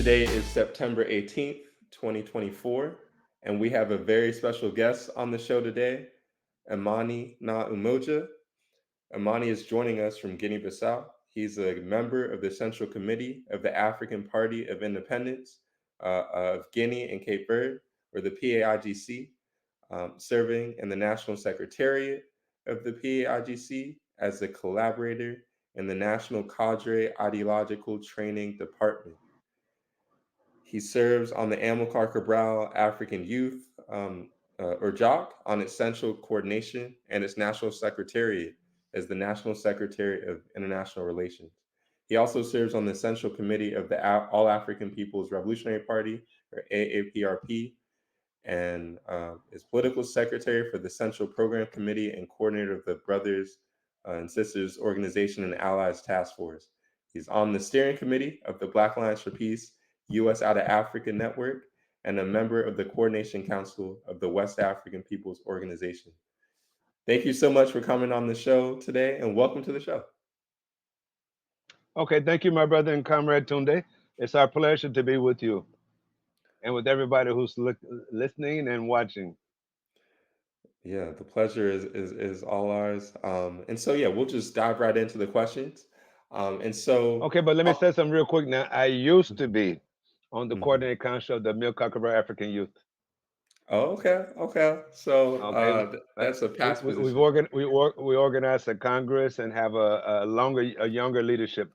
Today is September 18th, 2024, and we have a very special guest on the show today, Imani na Umoja. Imani is joining us from Guinea Bissau. He's a member of the Central Committee of the African Party of Independence of Guinea and Cape Verde, or the PAIGC, serving in the National Secretariat of the PAIGC as a collaborator in the National Cadre Ideological Training Department. He serves on the Amilcar Cabral African Youth, or JAAC, on its central coordination and its national secretariat as the National Secretary of International Relations. He also serves on the Central Committee of the All African People's Revolutionary Party, or A-APRP, and is political secretary for the Central Program Committee and coordinator of the Brothers and Sisters Organization and Allies Task Force. He's on the steering committee of the Black Alliance for Peace U.S. Out of Africa Network and a member of the Coordination Council of the West African People's Organization. Thank you so much for coming on the show today, and welcome to the show. Okay, thank you, my brother and comrade Tunde. It's our pleasure to be with you and with everybody who's listening and watching. Yeah, the pleasure is all ours. And so yeah, we'll just dive right into the questions. And so, Okay, but let me say something real quick now. I used to be on the mhm. coordinating council of the Amilcar African Youth. Oh, okay, okay. So Okay, that's a past position. we organized a congress and have a younger leadership.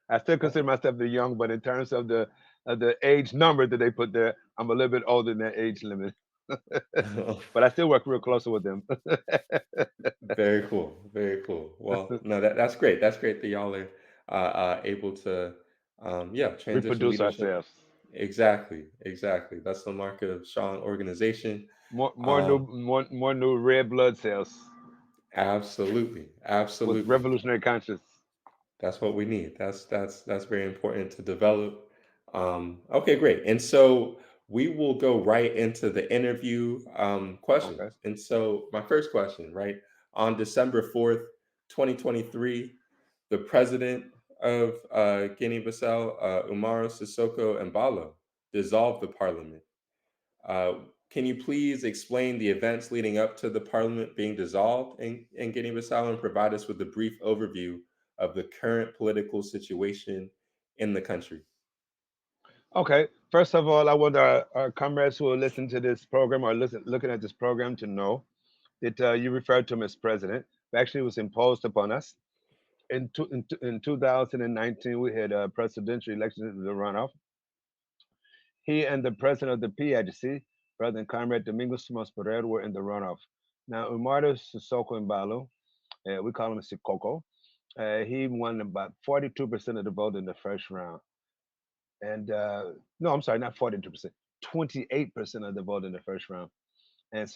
I still Okay. consider myself the young, but in terms of the age number that they put there, I'm a little bit older than that age limit. But I still work real closely with them. Very cool. Very cool. Well, no, that's great. That's great that y'all are able to, yeah, transition Reproduce leadership. ourselves. Exactly. Exactly. That's the mark of strong organization. Um, More new red blood cells absolutely. with Absolutely. revolutionary conscience. That's what we need. That's very important to develop. Okay, great. And so we will go right into the interview Okay. questions. And so my first question, right, on December 4th, 2023, the president of Guinea-Bissau, Umaro Sissoko Embalo, dissolved the parliament. Uh, can you please explain the events leading up to the parliament being dissolved in Guinea-Bissau and provide us with a brief overview of the current political situation in the country? Okay. First of all, I want our comrades who are listening to this program or looking at this program to know that you referred to him as president. Actually, it was imposed upon us. In 2019, we had a presidential election in the runoff. He and the president of the PAIGC, Brother and Comrade Domingos Simões Pereira, were in the runoff. Now, Umaru Sissoko Embalo, we call him Sikoko, he won about 42% of the vote in the first round. And no, I'm sorry, not 42%, 28% of the vote in the first round. And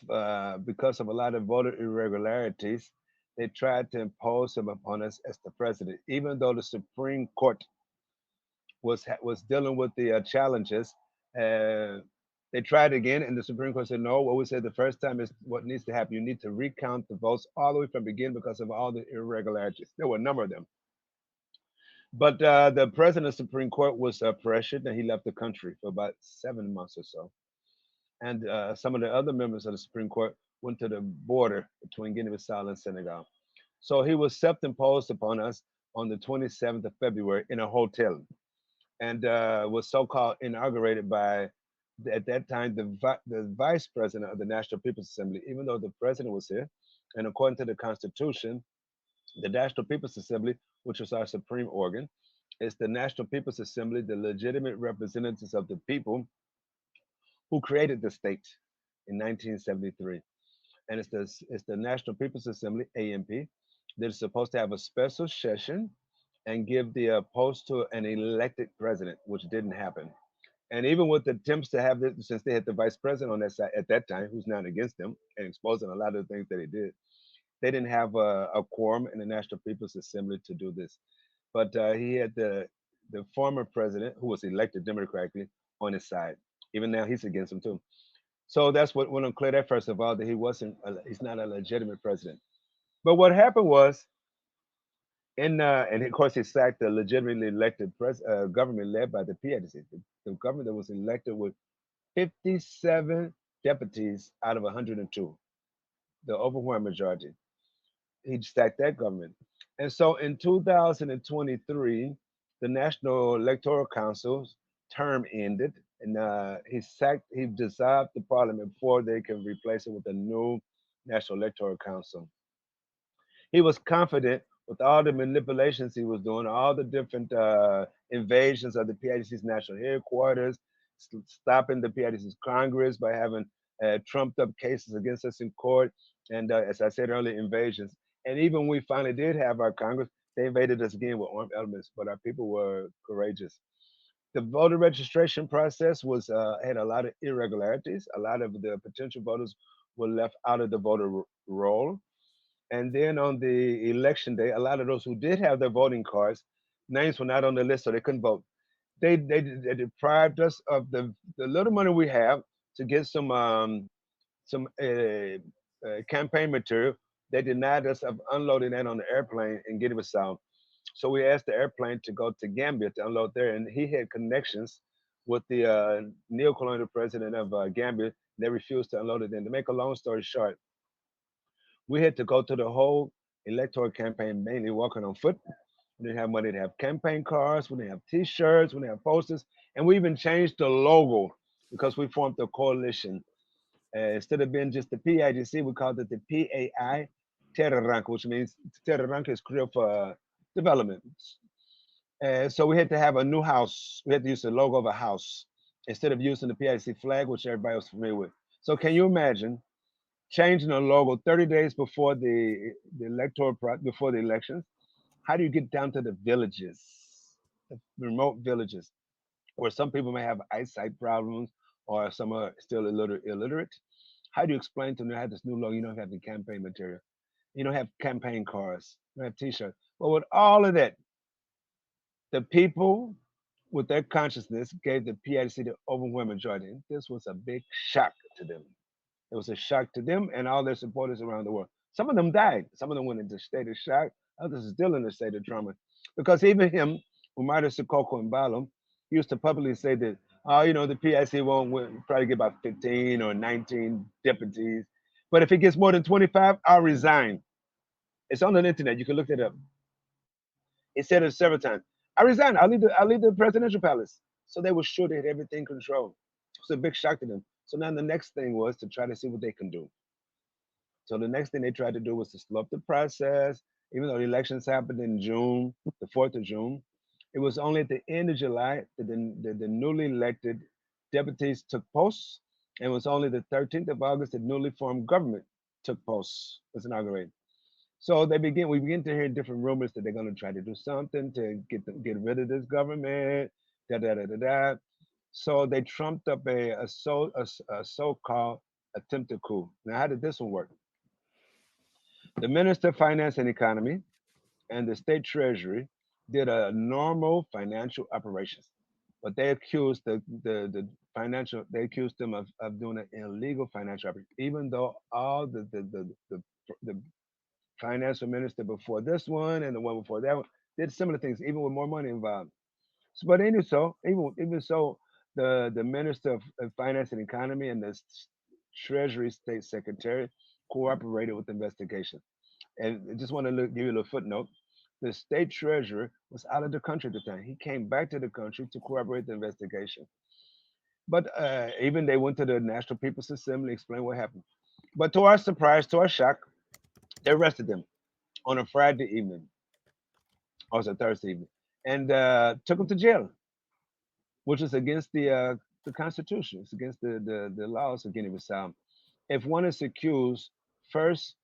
because of a lot of voter irregularities, they tried to impose him upon us as the president, even though the Supreme Court was dealing with the challenges. Uh, they tried again, and the Supreme Court said no. What we said the first time is what needs to happen. You need to recount the votes all the way from the beginning because of all the irregularities. There were a number of them. But the president of the Supreme Court was pressured, and he left the country for about 7 months or so. And some of the other members of the Supreme Court went to the border between Guinea-Bissau and Senegal. So he was self-imposed upon us on the 27th of February in a hotel, and was so-called inaugurated by, at that time, the vice president of the National People's Assembly, even though the president was here. And according to the Constitution, the National People's Assembly, which was our supreme organ, is the National People's Assembly, the legitimate representatives of the people who created the state in 1973. And it's the National People's Assembly, AMP, that is supposed to have a special session and give the post to an elected president, which didn't happen. And even with the attempts to have this, since they had the vice president on that side at that time, who's not against them and exposing a lot of the things that he did, they didn't have a quorum in the National People's Assembly to do this. But he had the former president, who was elected democratically, on his side. Even now, he's against him too. So that's what went on clear that first of all, that he's not a legitimate president. But what happened was And of course, he sacked the legitimately elected government led by the PAIGC. The government that was elected with 57 deputies out of 102, the overwhelming majority. He sacked that government. And so in 2023, the National Electoral Council's term ended, and he dissolved the parliament before they can replace it with a new National Electoral Council. He was confident with all the manipulations he was doing, all the different invasions of the PIDC's national headquarters, stopping the PIDC's Congress by having trumped up cases against us in court, and as I said earlier, invasions. And even when we finally did have our Congress, they invaded us again with armed elements, but our people were courageous. The voter registration process was had a lot of irregularities. A lot of the potential voters were left out of the voter roll, and then on the election day, a lot of those who did have their voting cards, names were not on the list, so they couldn't vote. They deprived us of the little money we have to get some campaign material. They denied us of unloading that on the airplane in Guinea Bissau. So we asked the airplane to go to Gambia to unload there, and he had connections with the neo-colonial president of Gambia. They refused to unload it. And to make a long story short, we had to go to the whole electoral campaign mainly walking on foot. We didn't have money to have campaign cards. We didn't have T-shirts. We didn't have posters, and we even changed the logo because we formed a coalition. Instead of being just the PIGC, we called it the PAI Terrank, which means Terrank is Creole for development. So we had to have a new house. We had to use the logo of a house instead of using the PIGC flag, which everybody was familiar with. So can you imagine changing the logo 30 days before before the elections? How do you get down to the villages, the remote villages, where some people may have eyesight problems or some are still illiterate? How do you explain to them I have this new logo? You don't have the campaign material. You don't have campaign cards. You don't have T-shirts. But with all of that, the people with their consciousness gave the PIDC the overwhelming majority. This was a big shock to them. It was a shock to them and all their supporters around the world. Some of them died. Some of them went into a state of shock. Others are still in a state of trauma. Because even him, Umar Sikoko Embalo, he used to publicly say that, oh, the PIC won't win, probably get about 15 or 19 deputies. But if it gets more than 25, I'll resign. It's on the internet. You can look it up. He said it several times. I resign. I'll leave the presidential palace. So they were sure they had everything controlled. It was a big shock to them. So now the next thing was to try to see what they can do. So the next thing they tried to do was to slow up the process. Even though the elections happened in June, the 4th of June, it was only at the end of July that the newly elected deputies took posts. And it was only the 13th of August that newly formed government took posts, was inaugurated. So we begin to hear different rumors that they're going to try to do something to get rid of this government, da da da da da. So they trumped up a so-called attempted coup. Now, how did this one work? The Minister of Finance and Economy and the State Treasury did a normal financial operations, but they accused the financial they accused them of doing an illegal financial operation, even though all the financial minister before this one and the one before that one did similar things, even with more money involved. So, but even so, the minister of finance and economy and the Treasury State Secretariat cooperated with the investigation. And I just want to give you a little footnote. The state treasurer was out of the country at the time. He came back to the country to corroborate the investigation. But even they went to the National People's Assembly, explained what happened. But to our surprise, to our shock, they arrested them on a Friday evening, or was it Thursday evening, and took him to jail, which is against the Constitution. It's against the laws of Guinea-Bissau. If one is accused, first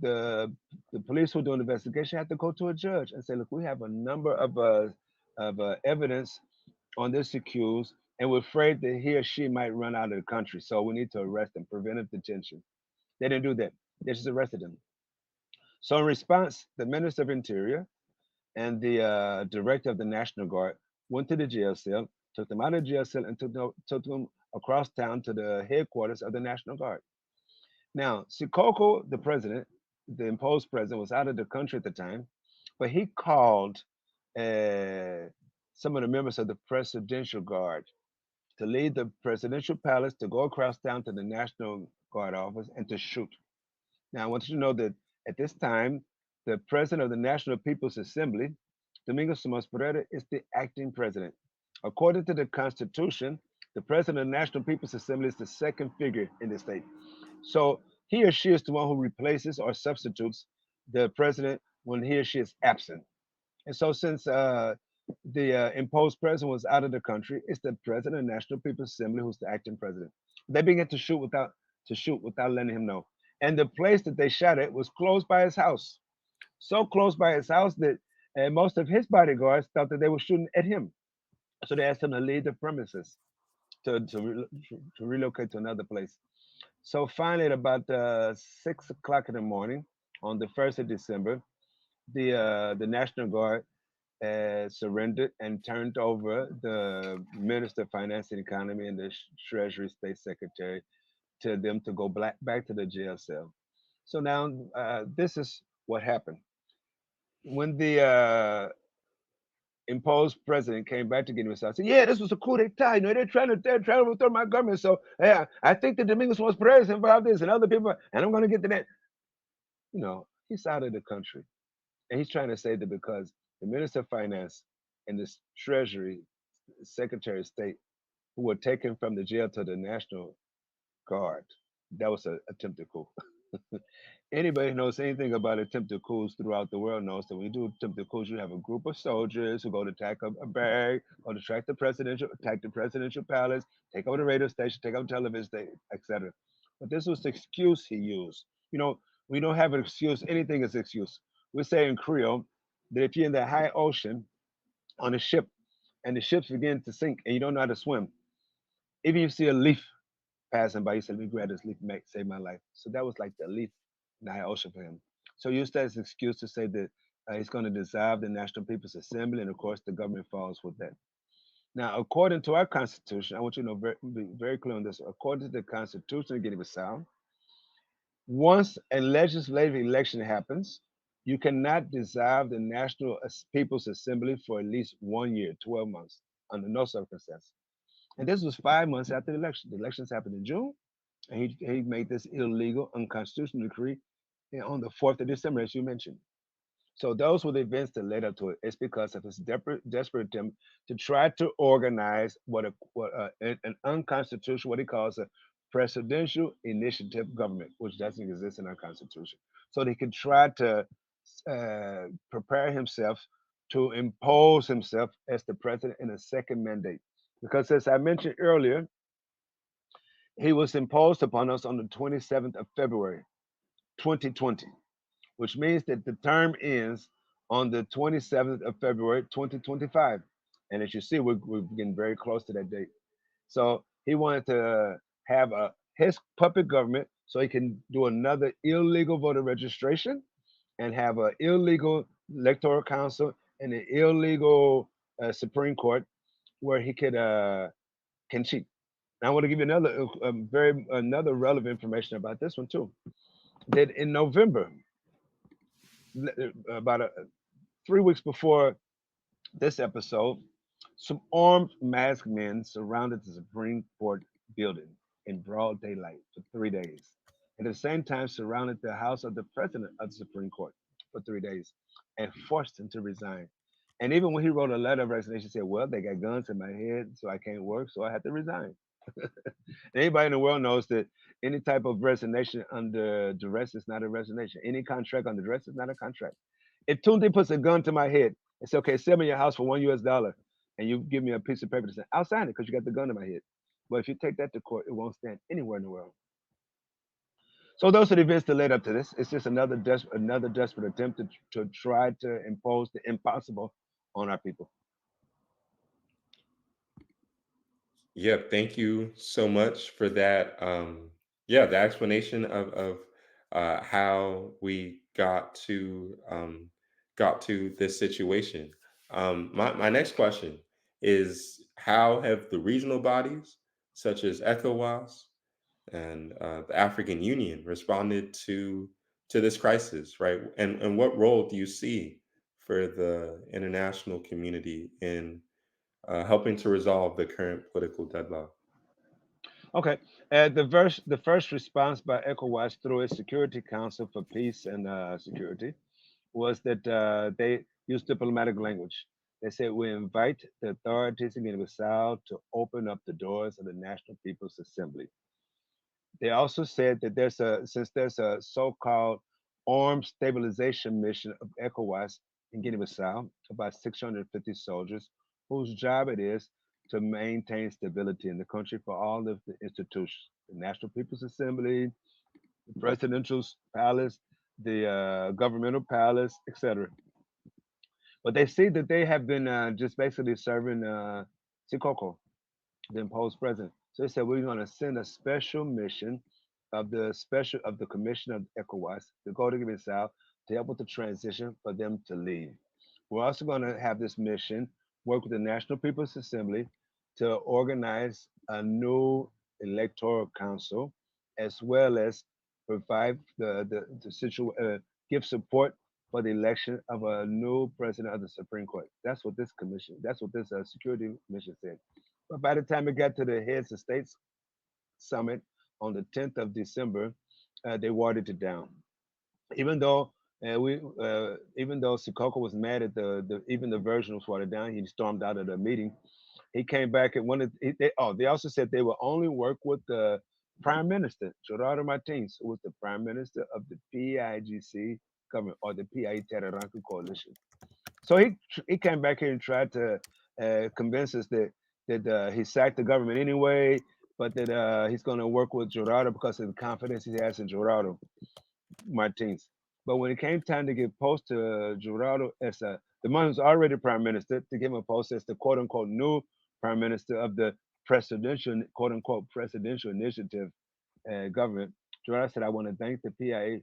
the the police who do an investigation have to go to a judge and say, look, we have a number of evidence on this accused, and we're afraid that he or she might run out of the country, so we need to arrest him, preventive detention. They didn't do that. They just arrested him. So in response, the Minister of Interior and the director of the National Guard went to the jail cell, took them out of the jail cell, and took them across town to the headquarters of the National Guard. Now, Sikoko, the president, the imposed president, was out of the country at the time. But he called uh, some of the members of the Presidential Guard to leave the presidential palace, to go across town to the National Guard office, and to shoot. Now, I want you to know that at this time, the president of the National People's Assembly, Domingos Simões Pereira, is the acting president. According to the Constitution, the president of the National People's Assembly is the second figure in the state. So he or she is the one who replaces or substitutes the president when he or she is absent. And so, since the imposed president was out of the country, it's the president of the National People's Assembly who's the acting president. They began to shoot without letting him know. And the place that they shot at was close by his house, so close by his house that most of his bodyguards thought that they were shooting at him. So they asked him to leave the premises to relocate to another place. So finally, at about 6 o'clock in the morning on the 1st of December, the National Guard surrendered and turned over the Minister of Finance and Economy and the Treasury State Secretary to them to go back to the jail cell. So now this is what happened. When the imposed president came back to Guinea Bissau, said, "Yeah, this was a coup d'état. You know, they're trying to overthrow my government. So yeah, I think that Domingos was president involved this and other people, and I'm going to get to that." He's out of the country, and he's trying to say that because the Minister of Finance and the Treasury Secretary of State, who were taken from the jail to the National Guard, that was an attempted coup. Anybody who knows anything about attempted coups throughout the world knows that when you do attempted coups, you have a group of soldiers who go to attack a bag, go to attack the presidential palace, take over the radio station, take over the television station, etc. But this was the excuse he used. We don't have an excuse. Anything is an excuse. We say in Creole that if you're in the high ocean on a ship and the ships begin to sink and you don't know how to swim, even if you see a leaf passing by, you said, "Let me grab this leaf, make save my life." So that was like the leaf in the high ocean for him. So use that as an excuse to say that he's going to dissolve the National People's Assembly, and of course, the government falls with that. Now, according to our Constitution, I want you to know be very clear on this. According to the Constitution of Guinea-Bissau, once a legislative election happens, you cannot dissolve the National People's Assembly for at least 1 year, 12 months, under no circumstance. And this was 5 months after the election. The elections happened in June, and he made this illegal, unconstitutional decree on the 4th of December, as you mentioned. So those were the events that led up to it. It's because of his desperate attempt to try to organize an unconstitutional, what he calls a presidential initiative government, which doesn't exist in our constitution. So they could try to prepare himself to impose himself as the president in a second mandate. Because as I mentioned earlier, he was imposed upon us on the 27th of February, 2020, which means that the term ends on the 27th of February, 2025. And as you see, we're getting very close to that date. So he wanted to have his puppet government so he can do another illegal voter registration and have an illegal electoral council and an illegal Supreme Court where he can cheat. Now, I want to give you another relevant information about this one too. That in November, about 3 weeks before this episode, some armed masked men surrounded the Supreme Court building in broad daylight for 3 days. And at the same time, surrounded the house of the president of the Supreme Court for 3 days and forced him to resign. And even when he wrote a letter of resignation, he said, "Well, they got guns in my head, so I can't work, so I had to resign." Anybody in the world knows that any type of resignation under duress is not a resignation. Any contract under duress is not a contract. If Tunde puts a gun to my head and says, "Okay, sell me your house for $1 US," and you give me a piece of paper to say, "I'll sign it because you got the gun to my head." But if you take that to court, it won't stand anywhere in the world. So those are the events that led up to this. It's just another desperate attempt to try to impose the impossible on our people. Yeah, thank you so much for that. Yeah, the explanation of how we got to this situation. My next question is: how have the regional bodies, such as ECOWAS and the African Union, responded to this crisis? Right, and what role do you see for the international community in helping to resolve the current political deadlock? Okay. The first response by ECOWAS through its Security Council for Peace and Security was that they used diplomatic language. They said, we invite the authorities in Guinea-Bissau to open up the doors of the National People's Assembly. They also said that since there's a so-called armed stabilization mission of ECOWAS in Guinea-Bissau, about 650 soldiers, whose job it is to maintain stability in the country for all of the institutions, the National People's Assembly, the Presidential Palace, the Governmental Palace, etc. But they see that they have been just basically serving Sikoko, the imposed president. So they said we're going to send a special mission of the Commission of ECOWAS to go to Guinea-Bissau to help with the transition for them to leave. We're also going to have this mission work with the National People's Assembly to organize a new electoral council, as well as provide give support for the election of a new president of the Supreme Court. That's what this security mission said. But by the time it got to the heads of states summit on the 10th of December, they watered it down. Even though even though Sikoko was mad at even the version was watered down, he stormed out of the meeting. He came back and wanted. They also said they will only work with the Prime Minister Gerardo Martins, who was the Prime Minister of the PAIGC government or the PAIGC coalition. So he came back here and tried to convince us that he sacked the government anyway, but that he's going to work with Gerardo because of the confidence he has in Gerardo Martins. But when it came time to give post to Gerardo as the man who's already prime minister, to give him a post as the quote unquote new prime minister of the presidential quote unquote presidential initiative government, Gerardo said, "I want to thank the PIA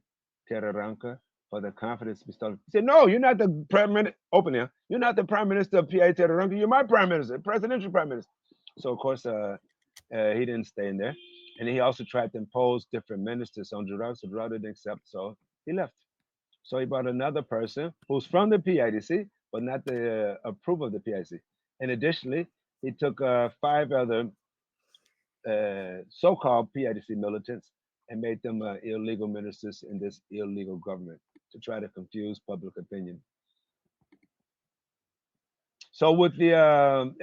Terranca for the confidence bestowed." He said, "No, you're not the prime minister. Open here. You're not the prime minister of PIA Terranca. You're my prime minister, presidential prime minister." So of course, he didn't stay in there, and he also tried to impose different ministers on Gerardo. So Gerardo didn't accept, so he left. So he brought another person who's from the PIDC, but not the approval of the PIDC. And additionally, he took five other so-called PIDC militants and made them illegal ministers in this illegal government to try to confuse public opinion. So with the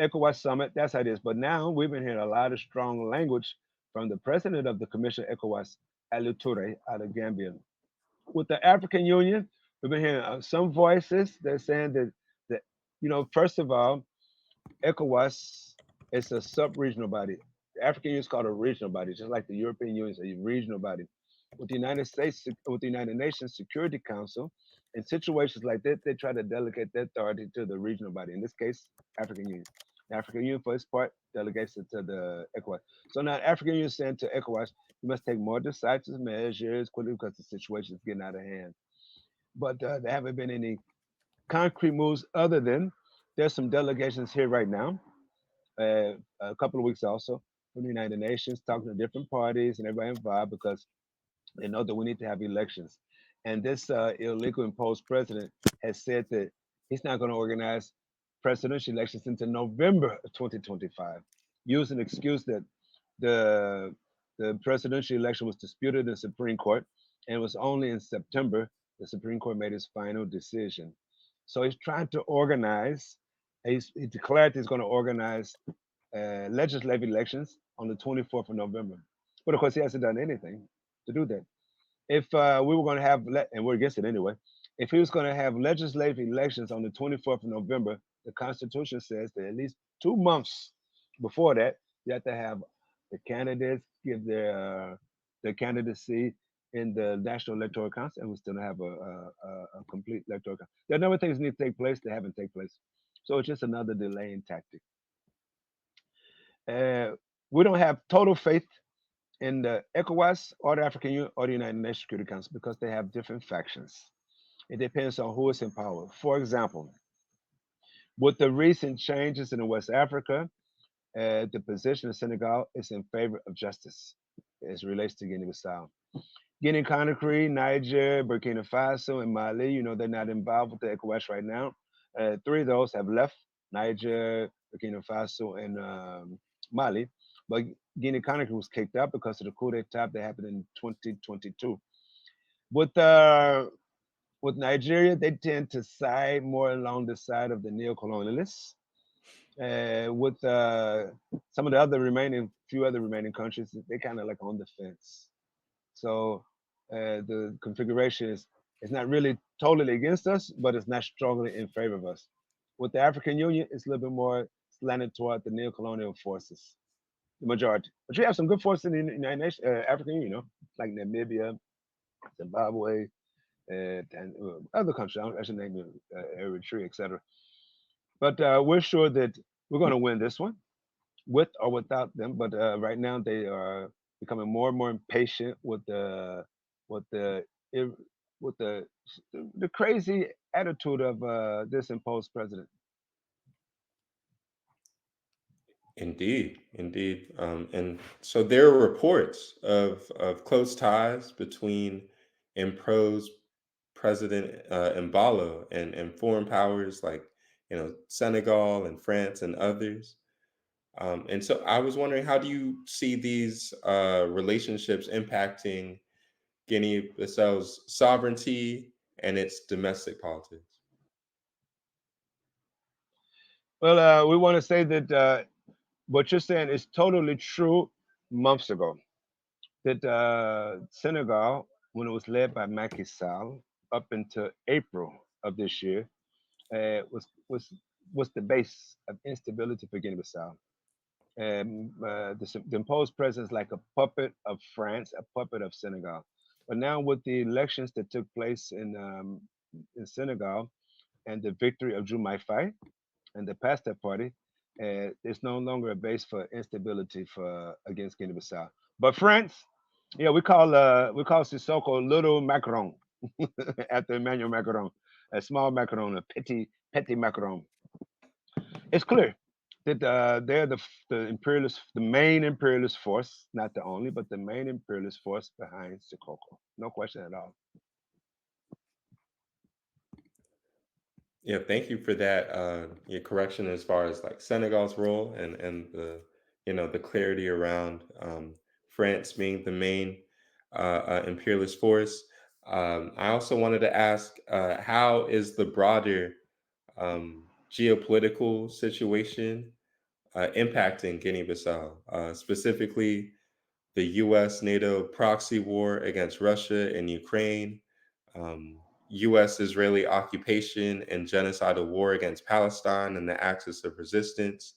ECOWAS summit, that's how it is. But now we've been hearing a lot of strong language from the president of the Commission ECOWAS, Ali Toure, out of Gambia. With the African Union, we've been hearing some voices. They're saying that first of all, ECOWAS is a sub-regional body. The African Union is called a regional body, just like the European Union is a regional body. With the United States, with the United Nations Security Council, in situations like that, they try to delegate that authority to the regional body. In this case, African Union. The African Union, for its part, delegates it to the ECOWAS. So now African Union is saying to ECOWAS, you must take more decisive measures quickly because the situation is getting out of hand. But there haven't been any concrete moves other than there's some delegations here right now, a couple of weeks also from the United Nations, talking to different parties and everybody involved because they know that we need to have elections. And this illegal imposed president has said that he's not going to organize presidential elections until November of 2025, using the excuse that the the presidential election was disputed in the Supreme Court, and it was only in September the Supreme Court made its final decision. So he's trying to organize. He declared he's going to organize legislative elections on the 24th of November. But of course, he hasn't done anything to do that. If we were going to have, and we're against it anyway, if he was going to have legislative elections on the 24th of November, the Constitution says that at least 2 months before that, you have to have the candidates give their candidacy in the National Electoral Council, and we still have a complete electoral council. There are a number of things that need to take place that haven't taken place. So it's just another delaying tactic. Uh, we don't have total faith in the ECOWAS or the African Union or the United Nations Security Council because they have different factions. It depends on who is in power. For example, with the recent changes in West Africa, the position of Senegal is in favor of justice as relates to Guinea-Bissau. Guinea Conakry, Niger, Burkina Faso, and Mali. They're not involved with the ECOWAS right now. Three of those have left: Niger, Burkina Faso, and Mali. But Guinea Conakry was kicked out because of the coup d'état that happened in 2022. With with Nigeria, they tend to side more along the side of the neo-colonialists. With some of the few other remaining countries, they kind of like on the fence. So the configuration is not really totally against us, but it's not strongly in favor of us. With the African Union, it's a little bit more slanted toward the neo-colonial forces, the majority. But you have some good forces in the United Nations, African Union, like Namibia, Zimbabwe, and other countries. I should name them, Eritrea, etc. But we're sure that we're going to win this one, with or without them. But right now, they are becoming more and more impatient with the ir- with the crazy attitude of this imposed president. Indeed, indeed. And so there are reports of close ties between imposed President Embalo and foreign powers like Senegal and France and others. And so I was wondering, how do you see these relationships impacting Guinea-Bissau's sovereignty and its domestic politics? Well, we want to say that what you're saying is totally true. Months ago, that Senegal, when it was led by Macky Sall, up until April of this year, was the base of instability for Guinea-Bissau. The imposed presence like a puppet of France, a puppet of Senegal. But now with the elections that took place in Senegal and the victory of Jumaye Faye and the Pasta Party, it's no longer a base for instability for against Guinea-Bissau. But France, yeah, we call Sissoko Little Macron after Emmanuel Macron, a small Macron, a petty Macron. It's clear that they're the imperialist, the main imperialist force, not the only, but the main imperialist force behind Sikoko. No question at all. Yeah, thank you for that your correction as far as like Senegal's role and the the clarity around France being the main imperialist force. I also wanted to ask, how is the broader geopolitical situation impacting Guinea-Bissau, specifically the U.S. NATO proxy war against Russia and Ukraine, U.S. Israeli occupation and genocidal war against Palestine and the axis of resistance,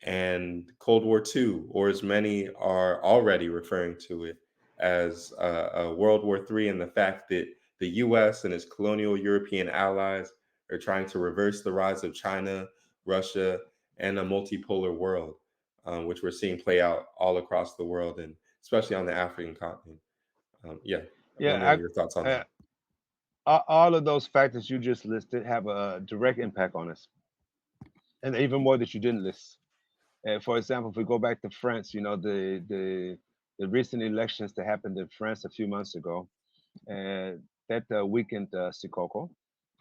and Cold War II, or as many are already referring to it as World War III, and the fact that the US and its colonial European allies are trying to reverse the rise of China, Russia, and a multipolar world, which we're seeing play out all across the world, and especially on the African continent. Yeah, wondering Yeah, your thoughts on that. uh, all of those factors you just listed have a direct impact on us, and even more that you didn't list. For example, if we go back to France, the recent elections that happened in France a few months ago, that weakened Sikoko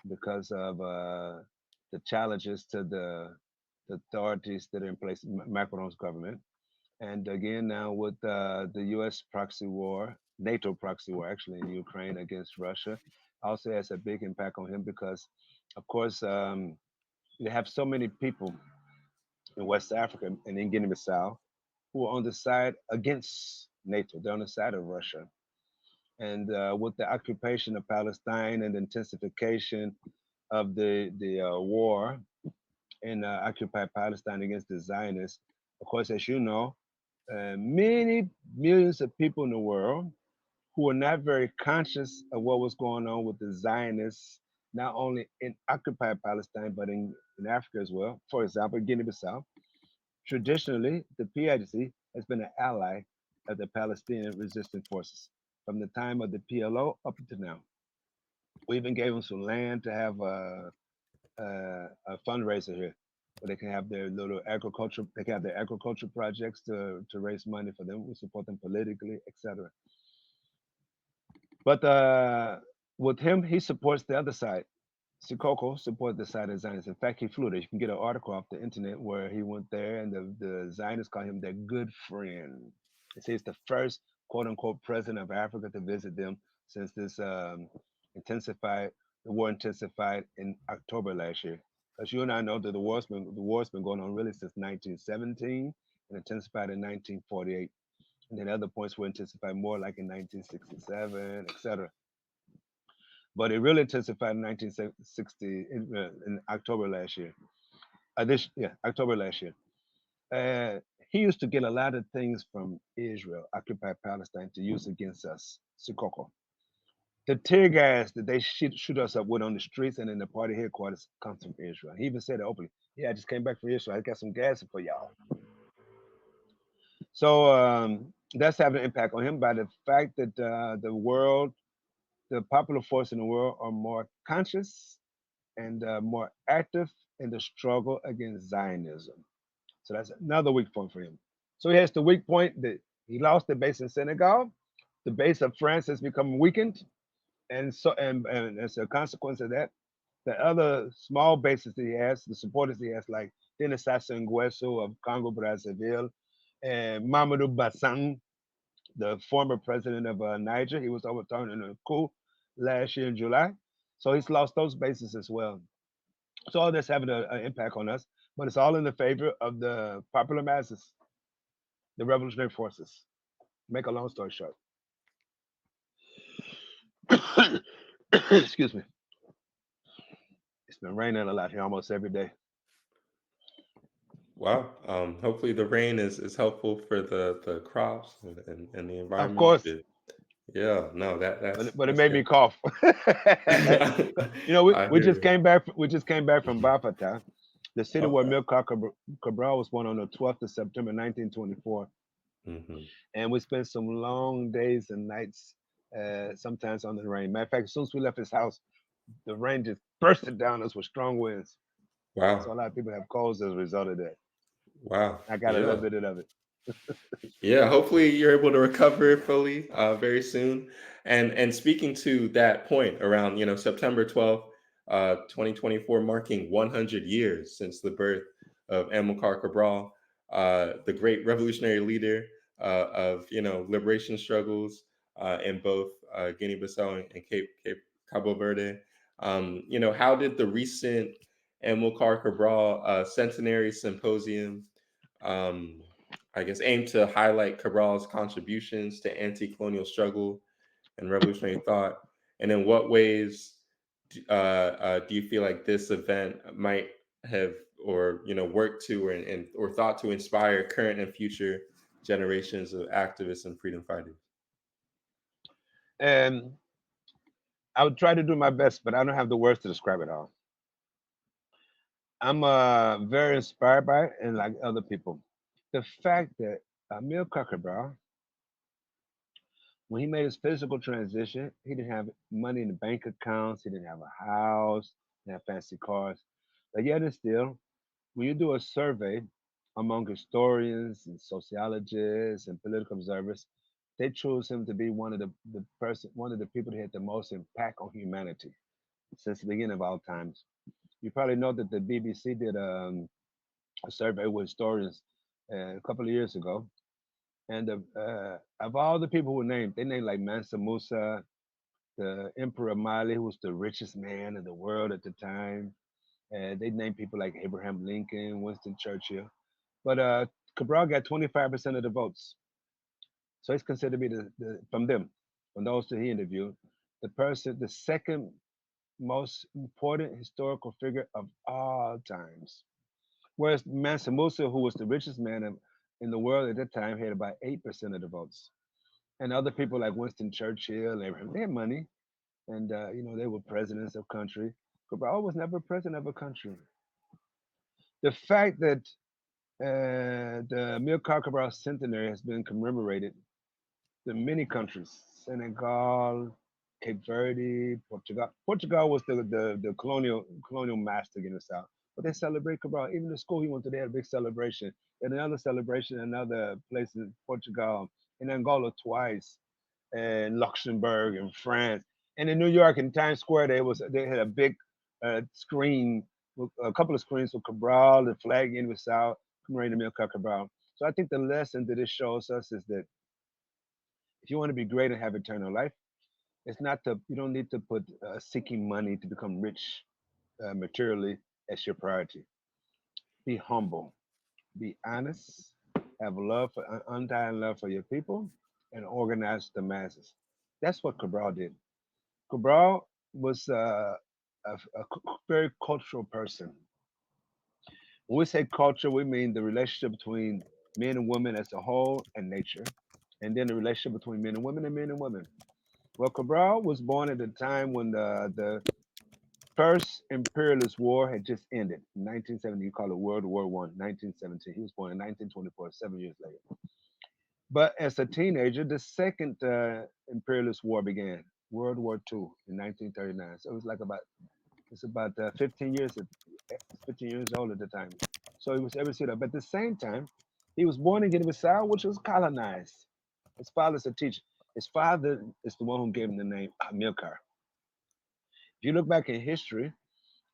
because of the challenges to the authorities that are in place, Macron's government. And again, now with the U.S. proxy war, NATO proxy war actually in Ukraine against Russia, also has a big impact on him because, of course, they have so many people in West Africa and in Guinea-Bissau who are on the side against NATO. They're on the side of Russia. And with the occupation of Palestine and the intensification of the war in occupied Palestine against the Zionists, of course, as you know, many millions of people in the world who were not very conscious of what was going on with the Zionists, not only in occupied Palestine, but in Africa as well. For example, Guinea Bissau. Traditionally, the PAIGC has been an ally of the Palestinian resistance forces from the time of the PLO up until now. We even gave them some land to have a fundraiser here where they can have their little agriculture, they can have their agriculture projects to raise money for them. We support them politically, etc. But with him, he supports the other side. Sikoko supports the side of Zionists. In fact, he flew there. You can get an article off the internet where he went there, and the Zionists call him their good friend. They say he's the first quote unquote president of Africa to visit them since this intensified. The war intensified in October last year. Because you and I know that the war's been going on really since 1917 and intensified in 1948, and then other points were intensified more like in 1967, etc. But it really intensified in 1960 in October last year. October last year. He used to get a lot of things from Israel, occupied Palestine, to use against us, Sikoko. The tear gas that they shoot us up with on the streets and in the party headquarters comes from Israel. He even said it openly. Yeah, I just came back from Israel. I got some gas for y'all. So that's having an impact on him by the fact that the popular force in the world are more conscious and more active in the struggle against Zionism. So that's another weak point for him. So he has the weak point that he lost the base in Senegal. The base of France has become weakened, and as a consequence of that, the other small bases that he has, the supporters he has, like Denis Sassou Nguesso of Congo Brazzaville, and Mamadou Bassang, the former president of Niger, he was overthrown in a coup last year in July. So he's lost those bases as well. So all this having an impact on us, but it's all in the favor of the popular masses, the revolutionary forces. Make a long story short. Excuse me. It's been raining a lot here almost every day. Wow. Hopefully the rain is helpful for the crops and the Of environment. course, Yeah, no, but it that's made me good. cough. We, I we hear just you. came back. We just came back from Bafata, the city where Okay. Amilcar Cabral was born on the 12th of September 1924, Hmm. and we spent some long days and nights, sometimes on the rain. Matter of fact, as soon as we left his house, the rain just bursted down us with strong winds. So Wow. a lot of people have colds as a result of that. Wow. I got a little Yeah. bit of it. Yeah, hopefully you're able to recover fully very soon. And speaking to that point around, September 12th, 2024, marking 100 years since the birth of Amilcar Cabral, the great revolutionary leader of, liberation struggles in both Guinea-Bissau and Cabo Verde. How did the recent Amilcar Cabral Centenary Symposium um, I guess, aim to highlight Cabral's contributions to anti-colonial struggle and revolutionary thought? And in what ways do you feel like this event might have, or worked to, or thought to inspire current and future generations of activists and freedom fighters? And I would try to do my best, but I don't have the words to describe it all. I'm very inspired by it, and like other people. The fact that Amilcar Cabral, when he made his physical transition, he didn't have money in the bank accounts, he didn't have a house, he didn't have fancy cars. But yet and still, when you do a survey among historians and sociologists and political observers, they choose him to be one of the people that had the most impact on humanity since the beginning of all times. You probably know that the BBC did a survey with historians a couple of years ago, and of all the people who were named, they named like Mansa Musa, the Emperor Mali, who was the richest man in the world at the time. They named people like Abraham Lincoln, Winston Churchill. But Cabral got 25% of the votes. So he's considered to be from them, from those that he interviewed, the second most important historical figure of all times. Whereas Mansa Musa, who was the richest man in the world at that time, had about 8% of the votes. And other people like Winston Churchill, they had money, and they were presidents of country. Cabral was never president of a country. The fact that the Amilcar Cabral centenary has been commemorated in many countries: Senegal, Cape Verde, Portugal. Portugal was the colonial master in the South, but they celebrate Cabral. Even the school he went to, they had a big celebration. And another celebration in another place in Portugal, in Angola twice. and Luxembourg and France. And in New York, in Times Square, they had a big screen, a couple of screens with Cabral, the flag in with South, commemorating Amilcar Cabral. So I think the lesson that this shows us is that if you want to be great and have eternal life, it's not to you don't need to put seeking money to become rich materially as your priority. Be humble, be honest, have love for undying love for your people, and organize the masses. That's what Cabral did. Cabral was very cultural person. When we say culture, we mean the relationship between men and women as a whole and nature, and then the relationship between men and women and men and women. Well, Cabral was born at a time when the First Imperialist War had just ended in 1970. You call it World War One, 1917. He was born in 1924, 7 years later. But as a teenager, the Second Imperialist War began, World War Two in 1939. So it was like about 15 years, 15 years old at the time. So he was able to see that. But at the same time, he was born in Guinea Bissau, which was colonized. His father's a teacher. His father is the one who gave him the name Amilcar. If you look back in history,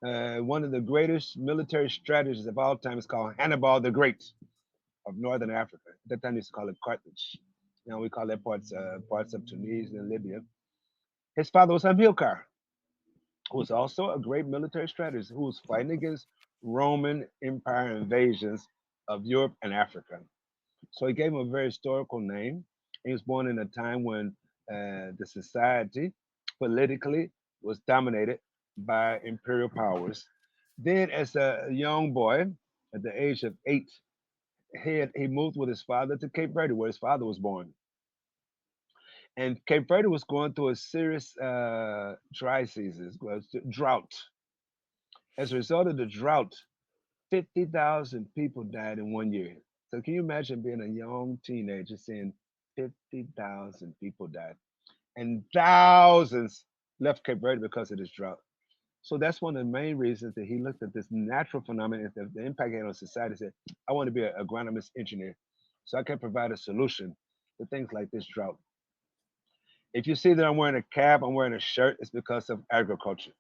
one of the greatest military strategies of all time is called Hannibal the Great of Northern Africa. At that time, they used to call it Carthage. Now we call that parts of Tunisia and Libya. His father was Amilcar, who was also a great military strategist who was fighting against Roman Empire invasions of Europe and Africa. So he gave him a very historical name. He was born in a time when the society politically was dominated by imperial powers. Then, as a young boy, at the age of 8, he moved with his father to Cape Verde, where his father was born. And Cape Verde was going through a serious dry season, drought. As a result of the drought, 50,000 people died in 1 year. So can you imagine being a young teenager seeing 50,000 people died? And thousands left Cape Verde because of this drought. So that's one of the main reasons that he looked at this natural phenomenon, the impact it had on society. Said, I want to be an agronomist engineer so I can provide a solution to things like this drought. If you see that I'm wearing a cap, I'm wearing a shirt, it's because of agriculture.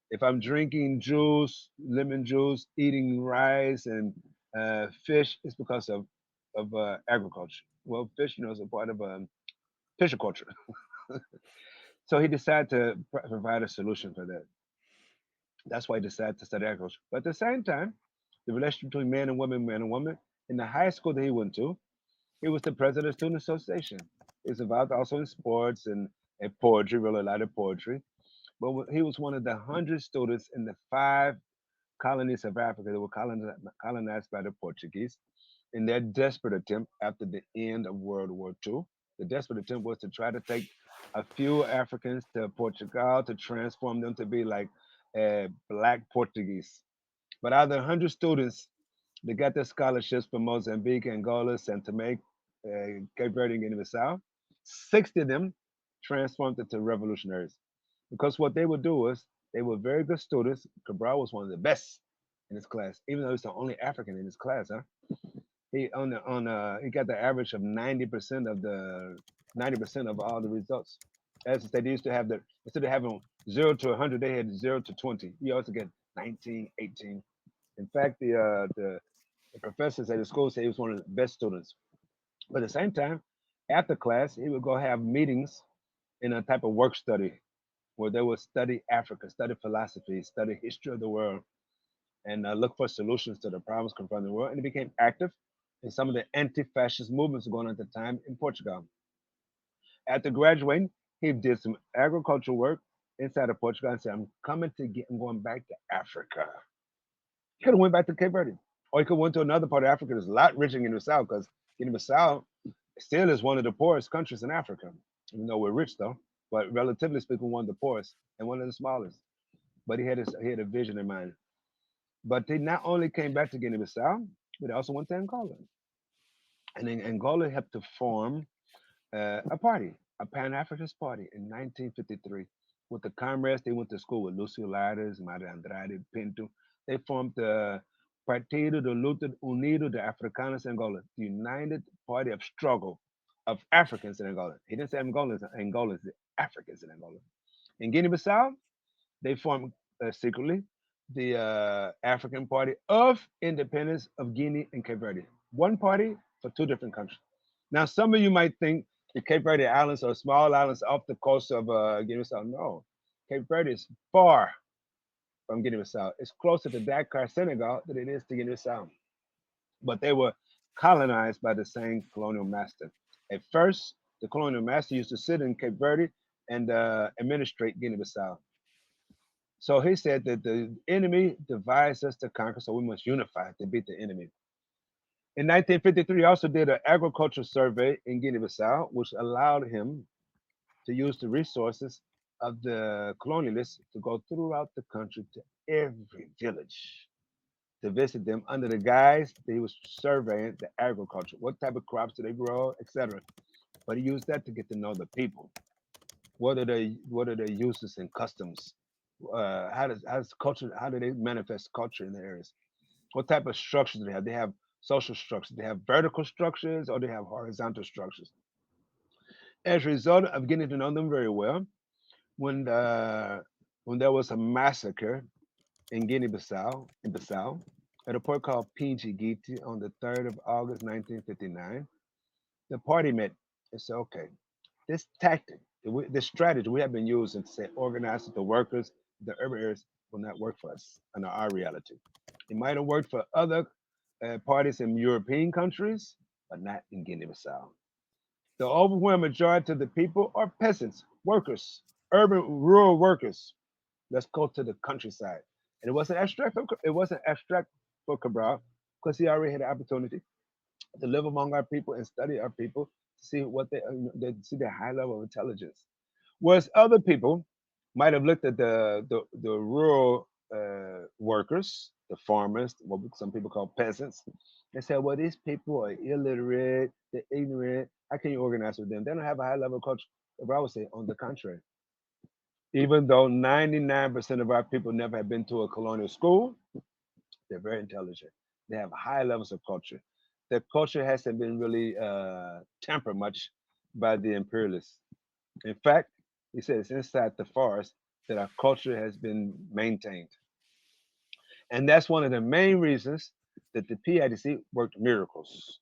If I'm drinking juice, lemon juice, eating rice and fish, it's because of agriculture. Well, fish, is a part of pisciculture. So he decided to provide a solution for that. That's why he decided to study agriculture. But at the same time, the relationship between man and woman, in the high school that he went to, he was the president of the Student Association. He was involved also in sports and poetry, really a lot of poetry. But he was one of the 100 students in the 5 colonies of Africa that were colonized by the Portuguese in their desperate attempt after the end of World War II. The desperate attempt was to try to take a few Africans to Portugal to transform them to be like black Portuguese. But out of the 100 students that got their scholarships from Mozambique, Angola, Saint Tomé, Cape Verde, and Guinea-Bissau, 60 of them transformed into revolutionaries. Because what they would do was they were very good students. Cabral was one of the best in his class, even though he's the only African in his class. Huh? He got the average of 90% of all the results. As I said, they used to have the instead of having 0 to 100, they had 0 to 20. You also get 19, 18. In fact, the professors at the school said he was one of the best students. But at the same time, after class, he would go have meetings in a type of work study where they would study Africa, study philosophy, study history of the world, and look for solutions to the problems confronting the world. And he became active in some of the anti-fascist movements going on at the time in Portugal. After graduating, he did some agricultural work inside of Portugal and said, I'm going back to Africa. He could have went back to Cape Verde. Or he could have went to another part of Africa that's a lot richer in the South, because Guinea-Bissau still is one of the poorest countries in Africa. Even though we're rich though, but relatively speaking, one of the poorest and one of the smallest. But he had a vision in mind. But they not only came back to Guinea-Bissau, but they also went to Angola. And then Angola helped to form a party, a Pan-Africanist party in 1953. With the comrades they went to school with, Lucio Lares, Maria Andrade, Pinto. They formed the Partido de Luta Unido de Africanos Angola, the United Party of Struggle of Africans in Angola. He didn't say Angolans, Angolans, the Africans in Angola. In Guinea-Bissau, they formed secretly the African Party of Independence of Guinea and Cape Verde. One party for two different countries. Now, some of you might think the Cape Verde Islands are small islands off the coast of Guinea-Bissau. No, Cape Verde is far from Guinea-Bissau. It's closer to Dakar, Senegal, than it is to Guinea-Bissau. But they were colonized by the same colonial master. At first, the colonial master used to sit in Cape Verde and administrate Guinea-Bissau. So he said that the enemy divides us to conquer, so we must unify to beat the enemy. In 1953, he also did an agricultural survey in Guinea-Bissau, which allowed him to use the resources of the colonialists to go throughout the country to every village to visit them under the guise that he was surveying the agriculture, what type of crops do they grow, etc. But he used that to get to know the people. What are their uses and customs? How does culture? How do they manifest culture in the areas? What type of structures do they have? They have social structures. They have vertical structures or they have horizontal structures. As a result of getting to know them very well, when when there was a massacre in Guinea-Bissau, at a port called PAIGC on the 3rd of August 1959, the party met and said, okay, this tactic, this strategy we have been using to say organize the workers, the urban areas will not work for us under our reality. It might have worked for other parties in European countries, but not in Guinea-Bissau. The overwhelming majority of the people are peasants, workers, urban, rural workers. Let's go to the countryside. And it wasn't abstract for Cabral because he already had the opportunity to live among our people and study our people to see what they see their high level of intelligence. Whereas other people might have looked at the rural workers, the farmers, what some people call peasants, and said, well, these people are illiterate, they're ignorant. How can you organize with them? They don't have a high level of culture. But I would say, on the contrary, even though 99% of our people never have been to a colonial school, they're very intelligent. They have high levels of culture. Their culture hasn't been really tempered much by the imperialists. In fact, he says it's inside the forest that our culture has been maintained. And that's one of the main reasons that the PIDC worked miracles.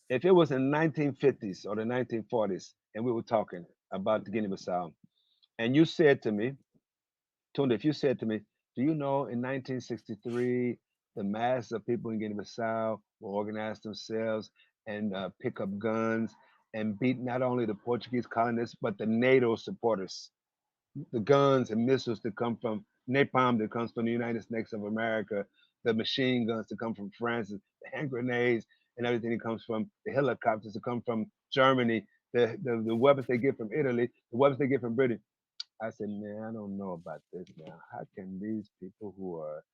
If it was in 1950s or the 1940s and we were talking about the Guinea-Bissau, and you said to me, Tunda, if you said to me, do you know in 1963, the mass of people in Guinea-Bissau will organize themselves and pick up guns and beat not only the Portuguese colonists, but the NATO supporters, the guns and missiles that come from napalm that comes from the United States of America, the machine guns that come from France, the hand grenades and everything that comes from the helicopters that come from Germany, the weapons they get from Italy, the weapons they get from Britain. I said, man, I don't know about this now. How can these people who are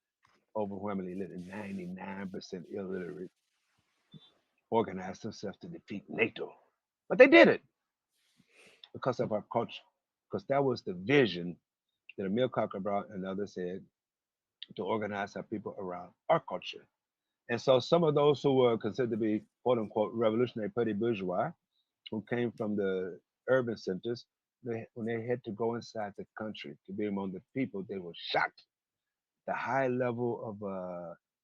overwhelmingly 99% illiterate organize themselves to defeat NATO? But they did it because of our culture, because that was the vision that Amilcar brought and others had to organize our people around our culture. And so some of those who were considered to be quote unquote revolutionary petty bourgeois, who came from the urban centers, when they had to go inside the country to be among the people, they were shocked. The high level of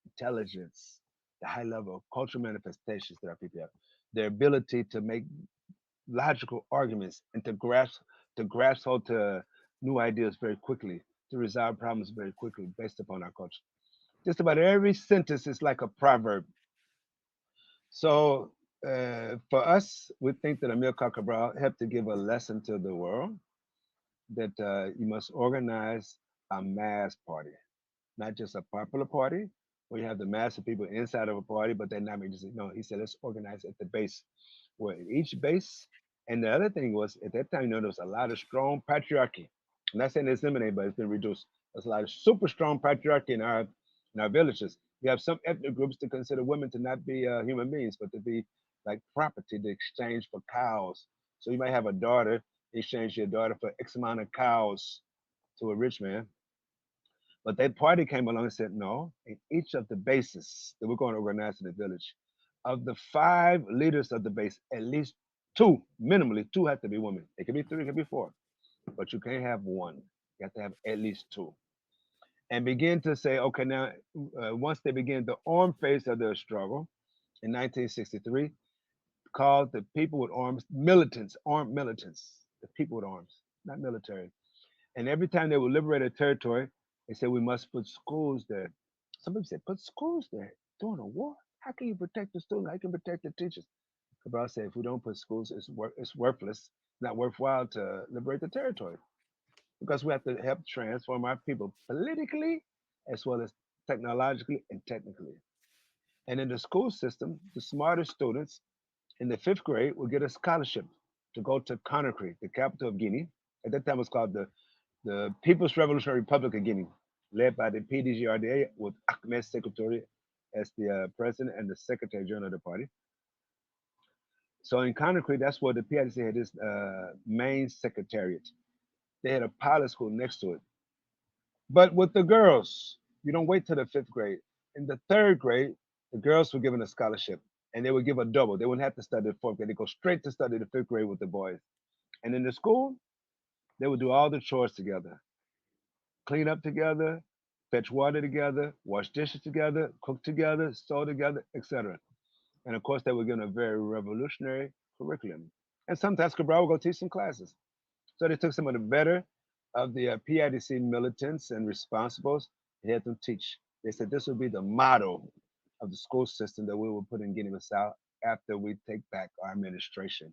intelligence, the high level of cultural manifestations that our people have, their ability to make logical arguments and to grasp hold to new ideas very quickly, to resolve problems very quickly based upon our culture. Just about every sentence is like a proverb. So for us, we think that Amilcar Cabral helped to give a lesson to the world that you must organize a mass party, not just a popular party where you have the mass of people inside of a party, but they're not making decisions. No, he said, let's organize at the base, where each base. And the other thing was, at that time, there was a lot of strong patriarchy. I'm not saying it's eliminated, but it's been reduced. There's a lot of super strong patriarchy in our villages. We have some ethnic groups that consider women to not be human beings, but to be like property to exchange for cows. So you might have a daughter, exchange your daughter for X amount of cows to a rich man. But that party came along and said, no, in each of the bases that we're going to organize in the village, Of the 5 leaders of the base, at least two, minimally two, have to be women. It can be three, it can be four, but you can't have one. You have to have at least two. And begin to say, okay, now, once they begin the armed phase of their struggle in 1963, called the people with arms militants, armed militants, the people with arms, not military. And every time they would liberate a territory, they said we must put schools there. Some people said, put schools there during a war. How can you protect the students? How can you protect the teachers? Cabral said, if we don't put schools, it's worthless, not worthwhile to liberate the territory because we have to help transform our people politically as well as technologically and technically. And in the school system, the smartest students in the 5th grade will get a scholarship to go to Conakry, the capital of Guinea. At that time, it was called the People's Revolutionary Republic of Guinea, led by the PDGRDA with Ahmed Secretariat as the president and the secretary general of the party. So in Conakry, that's where the PIGC had its main secretariat. They had a pilot school next to it. But with the girls, you don't wait till the 5th grade. In the 3rd grade, the girls were given a scholarship and they would give a double. They wouldn't have to study the 4th grade. They go straight to study the 5th grade with the boys. And in the school, they would do all the chores together, clean up together, fetch water together, wash dishes together, cook together, sew together, etc. And of course, they were given a very revolutionary curriculum. And sometimes Cabral would go teach some classes. So they took some of the better of the PIDC militants and responsibles and had them teach. They said this would be the motto of the school system that we will put in Guinea-Bissau after we take back our administration.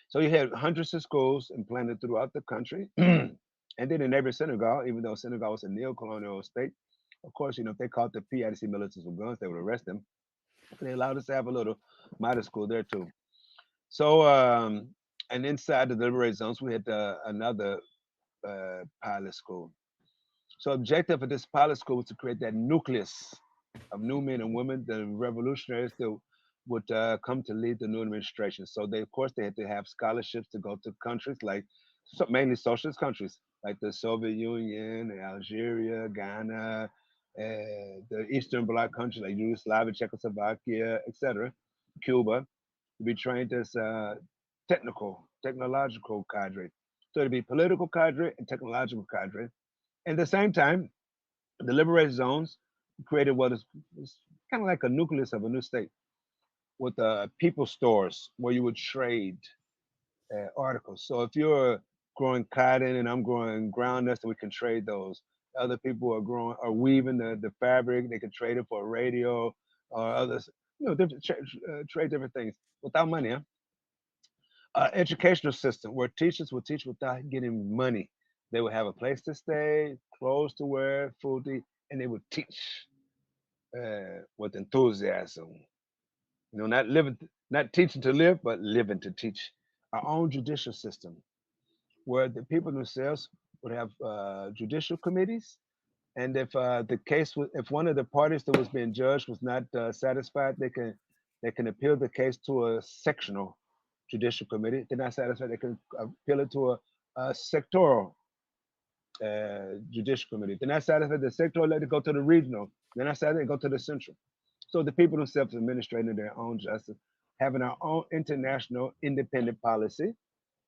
So you had hundreds of schools implanted throughout the country. And then in every Senegal, even though Senegal was a neo-colonial state, of course, if they caught the PIDC militants with guns, they would arrest them. They allowed us to have a little model school there too. So, and inside the deliberate zones, we had another pilot school. So, objective of this pilot school was to create that nucleus of new men and women, the revolutionaries that would come to lead the new administration. So, they, of course, they had to have scholarships to go to countries like mainly socialist countries like the Soviet Union, Algeria, Ghana, the Eastern Bloc countries like Yugoslavia, Czechoslovakia, etc., Cuba, to be trained as technological cadre. So to be political cadre and technological cadre. At the same time, the liberated zones created what is kind of like a nucleus of a new state with people stores where you would trade articles. So if you're growing cotton and I'm growing groundnuts, we can trade those. Other people are growing are weaving the fabric. They can trade it for a radio or others. Different trade different things without money. Huh? Educational system where teachers would teach without getting money. They would have a place to stay, clothes to wear, food to eat, and they would teach with enthusiasm. Not living, not teaching to live, but living to teach. Our own judicial system, where the people themselves would have judicial committees, and if the case was, if one of the parties that was being judged was not satisfied, they can appeal the case to a sectional judicial committee. If they're not satisfied, they can appeal it to a sectoral judicial committee. If they're not satisfied, the sectoral let it go to the regional. If they're not satisfied, they go to the central. So the people themselves administrating their own justice, having our own international independent policy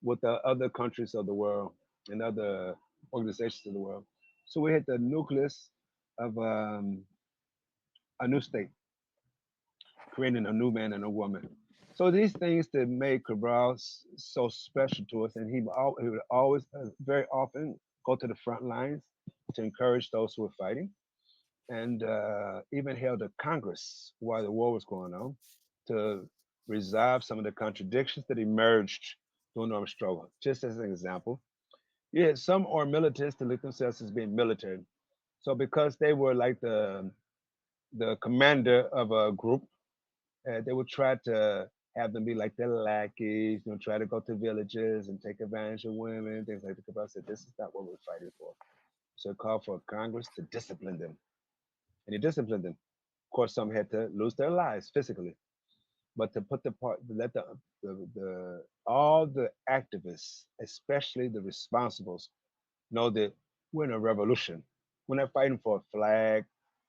with the other countries of the world and other organizations of the world. So we hit the nucleus of a new state, creating a new man and a woman. So these things that made Cabral so special to us, and he would always, very often, go to the front lines to encourage those who were fighting, and even held a Congress while the war was going on to resolve some of the contradictions that emerged during the struggle. Just as an example, you had some armed militants that looked themselves as being military. So because they were like the commander of a group, they would try to have them be like their lackeys, try to go to villages and take advantage of women, things like that. I said, this is not what we're fighting for. So it called for Congress to discipline them. And he disciplined them. Of course, some had to lose their lives physically, but to put let the all the activists, especially the responsibles, know that we're in a revolution. We're not fighting for a flag.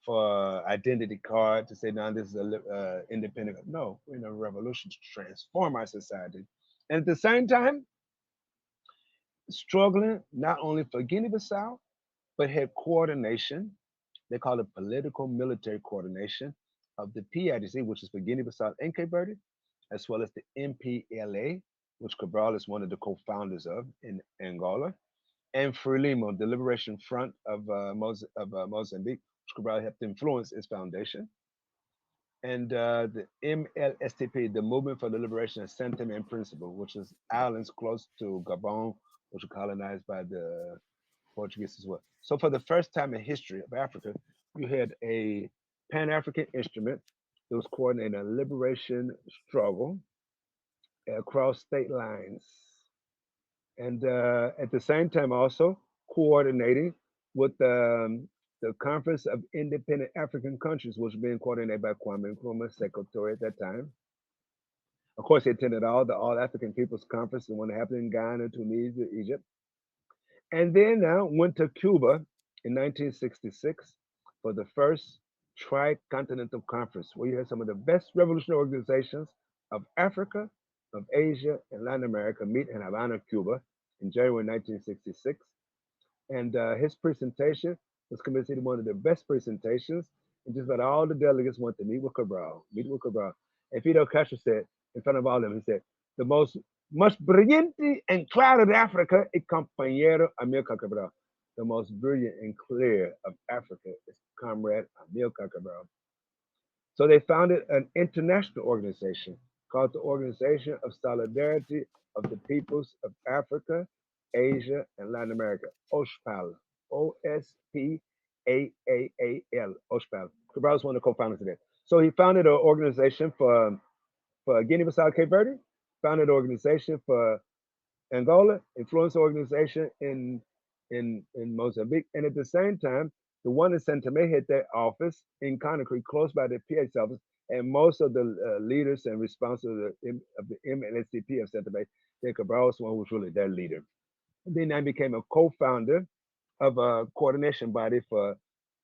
for identity card to say, now this is a independent. No, we're in a revolution to transform our society. And at the same time, struggling not only for Guinea-Bissau, but had coordination. They call it political military coordination of the PAIGC, which is for Guinea-Bissau and Cape Verde, as well as the MPLA, which Cabral is one of the co-founders of in Angola, and Frelimo, the Liberation Front of, Mozambique, which Cabral helped influence its foundation, and the MLSTP, the Movement for the Liberation of Saint-Thème and Principe, which is islands close to Gabon, which were colonized by the Portuguese as well. So for the first time in history of Africa, you had a Pan-African instrument that was coordinating a liberation struggle across state lines, and at the same time also coordinating with the Conference of Independent African Countries, which was being coordinated by Kwame Nkrumah, secretary at that time. Of course, he attended all the All African People's Conference, the one that happened in Ghana, Tunisia, Egypt, and then went to Cuba in 1966 for the first Tricontinental Conference, where you had some of the best revolutionary organizations of Africa, of Asia, and Latin America meet in Havana, Cuba, in January 1966. And his presentation was considered one of the best presentations. And just about all the delegates went to meet with Cabral, meet with Cabral. And Fidel Castro said, in front of all of them, he said, the most brillante and claro de Africa es compañero Amílcar Cabral. The most brilliant and clear of Africa is comrade Amílcar Cabral. So they founded an international organization called the Organization of Solidarity of the Peoples of Africa, Asia, and Latin America, OSPAL, OSPAAL, OSPAL. Cabral was one of the co-founders of that. So he founded an organization for Guinea-Bissau, Cape Verde, founded an organization for Angola, influence organization in Mozambique, and at the same time, the one in Santa May had their office in Conakry, close by the PH office, and most of the leaders and responsible of the MNSCP of Santa May, then Cabral was one who was really their leader. And then I became a co-founder of a coordination body for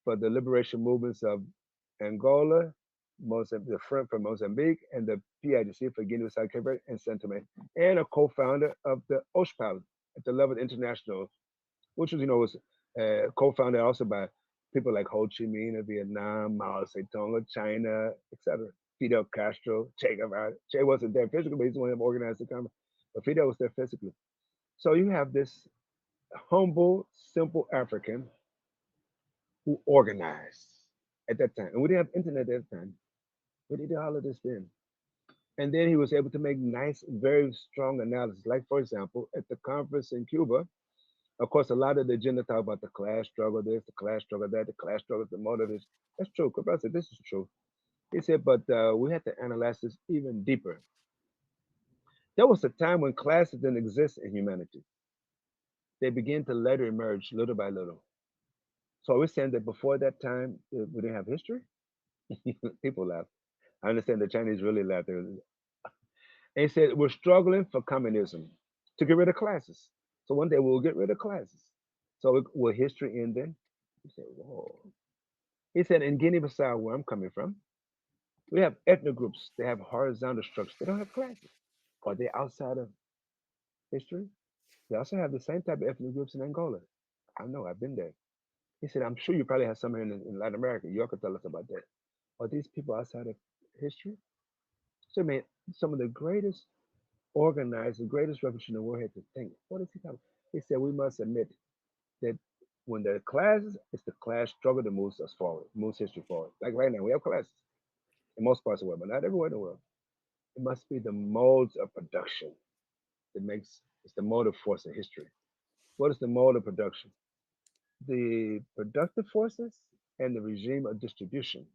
the liberation movements of Angola, the Front for Mozambique, and the PIGC for Guinea-Bissau, Cape Verde, and Santa May, and a co-founder of the OSPAL at the level international, which was, was co-founded also by people like Ho Chi Minh of Vietnam, Mao Zedong of China, etc. Fidel Castro, Che Guevara. Che wasn't there physically, but he's the one who organized the conference. But Fidel was there physically. So you have this humble, simple African who organized at that time. And we didn't have internet at that time. We did all of this then. And then he was able to make nice, very strong analysis. Like, for example, at the conference in Cuba, of course, a lot of the agenda talk about the class struggle, this, the class struggle, that, the class struggle, the motive is. That's true. Cabral said, this is true. He said, but we have to analyze this even deeper. There was a time when classes didn't exist in humanity. They began to later emerge little by little. So we're saying that before that time, we didn't have history? People laugh. I understand the Chinese really laughed. And he said, we're struggling for communism to get rid of classes. So one day we'll get rid of classes. So will history end then? He said, whoa. He said, in Guinea-Bissau, where I'm coming from, we have ethnic groups. They have horizontal structures. They don't have classes. Are they outside of history? They also have the same type of ethnic groups in Angola. I know, I've been there. He said, I'm sure you probably have some here in Latin America. You all could tell us about that. Are these people outside of history? So, man, some of the greatest organized, the greatest revolution in the world had to think. What is he talking about? He said, we must admit that when there are classes, it's the class struggle that moves us forward, moves history forward. Like right now, we have classes in most parts of the world, but not everywhere in the world. It must be the modes of production that makes it's the motive force of history. What is the mode of production? The productive forces and the regime of distribution.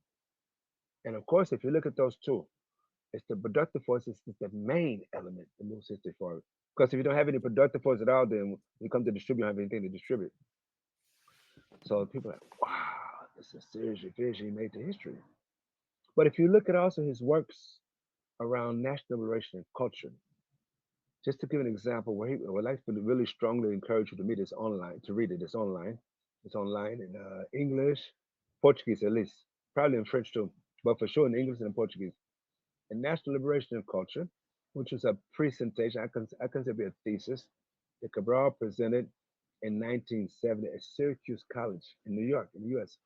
And of course, if you look at those two, it's the productive forces is the main element that moves history forward. Because if you don't have any productive force at all, then when you come to distribute, you don't have anything to distribute. So people are like, wow, this is a serious revision he made to history. But if you look at also his works around national liberation and culture, just to give an example, where he would like to really strongly encourage you to read this online, to read it. It's online. It's online in English, Portuguese at least, probably in French too, but for sure in English and in Portuguese. And National Liberation and Culture, which was a presentation, I consider it to be a thesis, that Cabral presented in 1970 at Syracuse College in New York, in the US.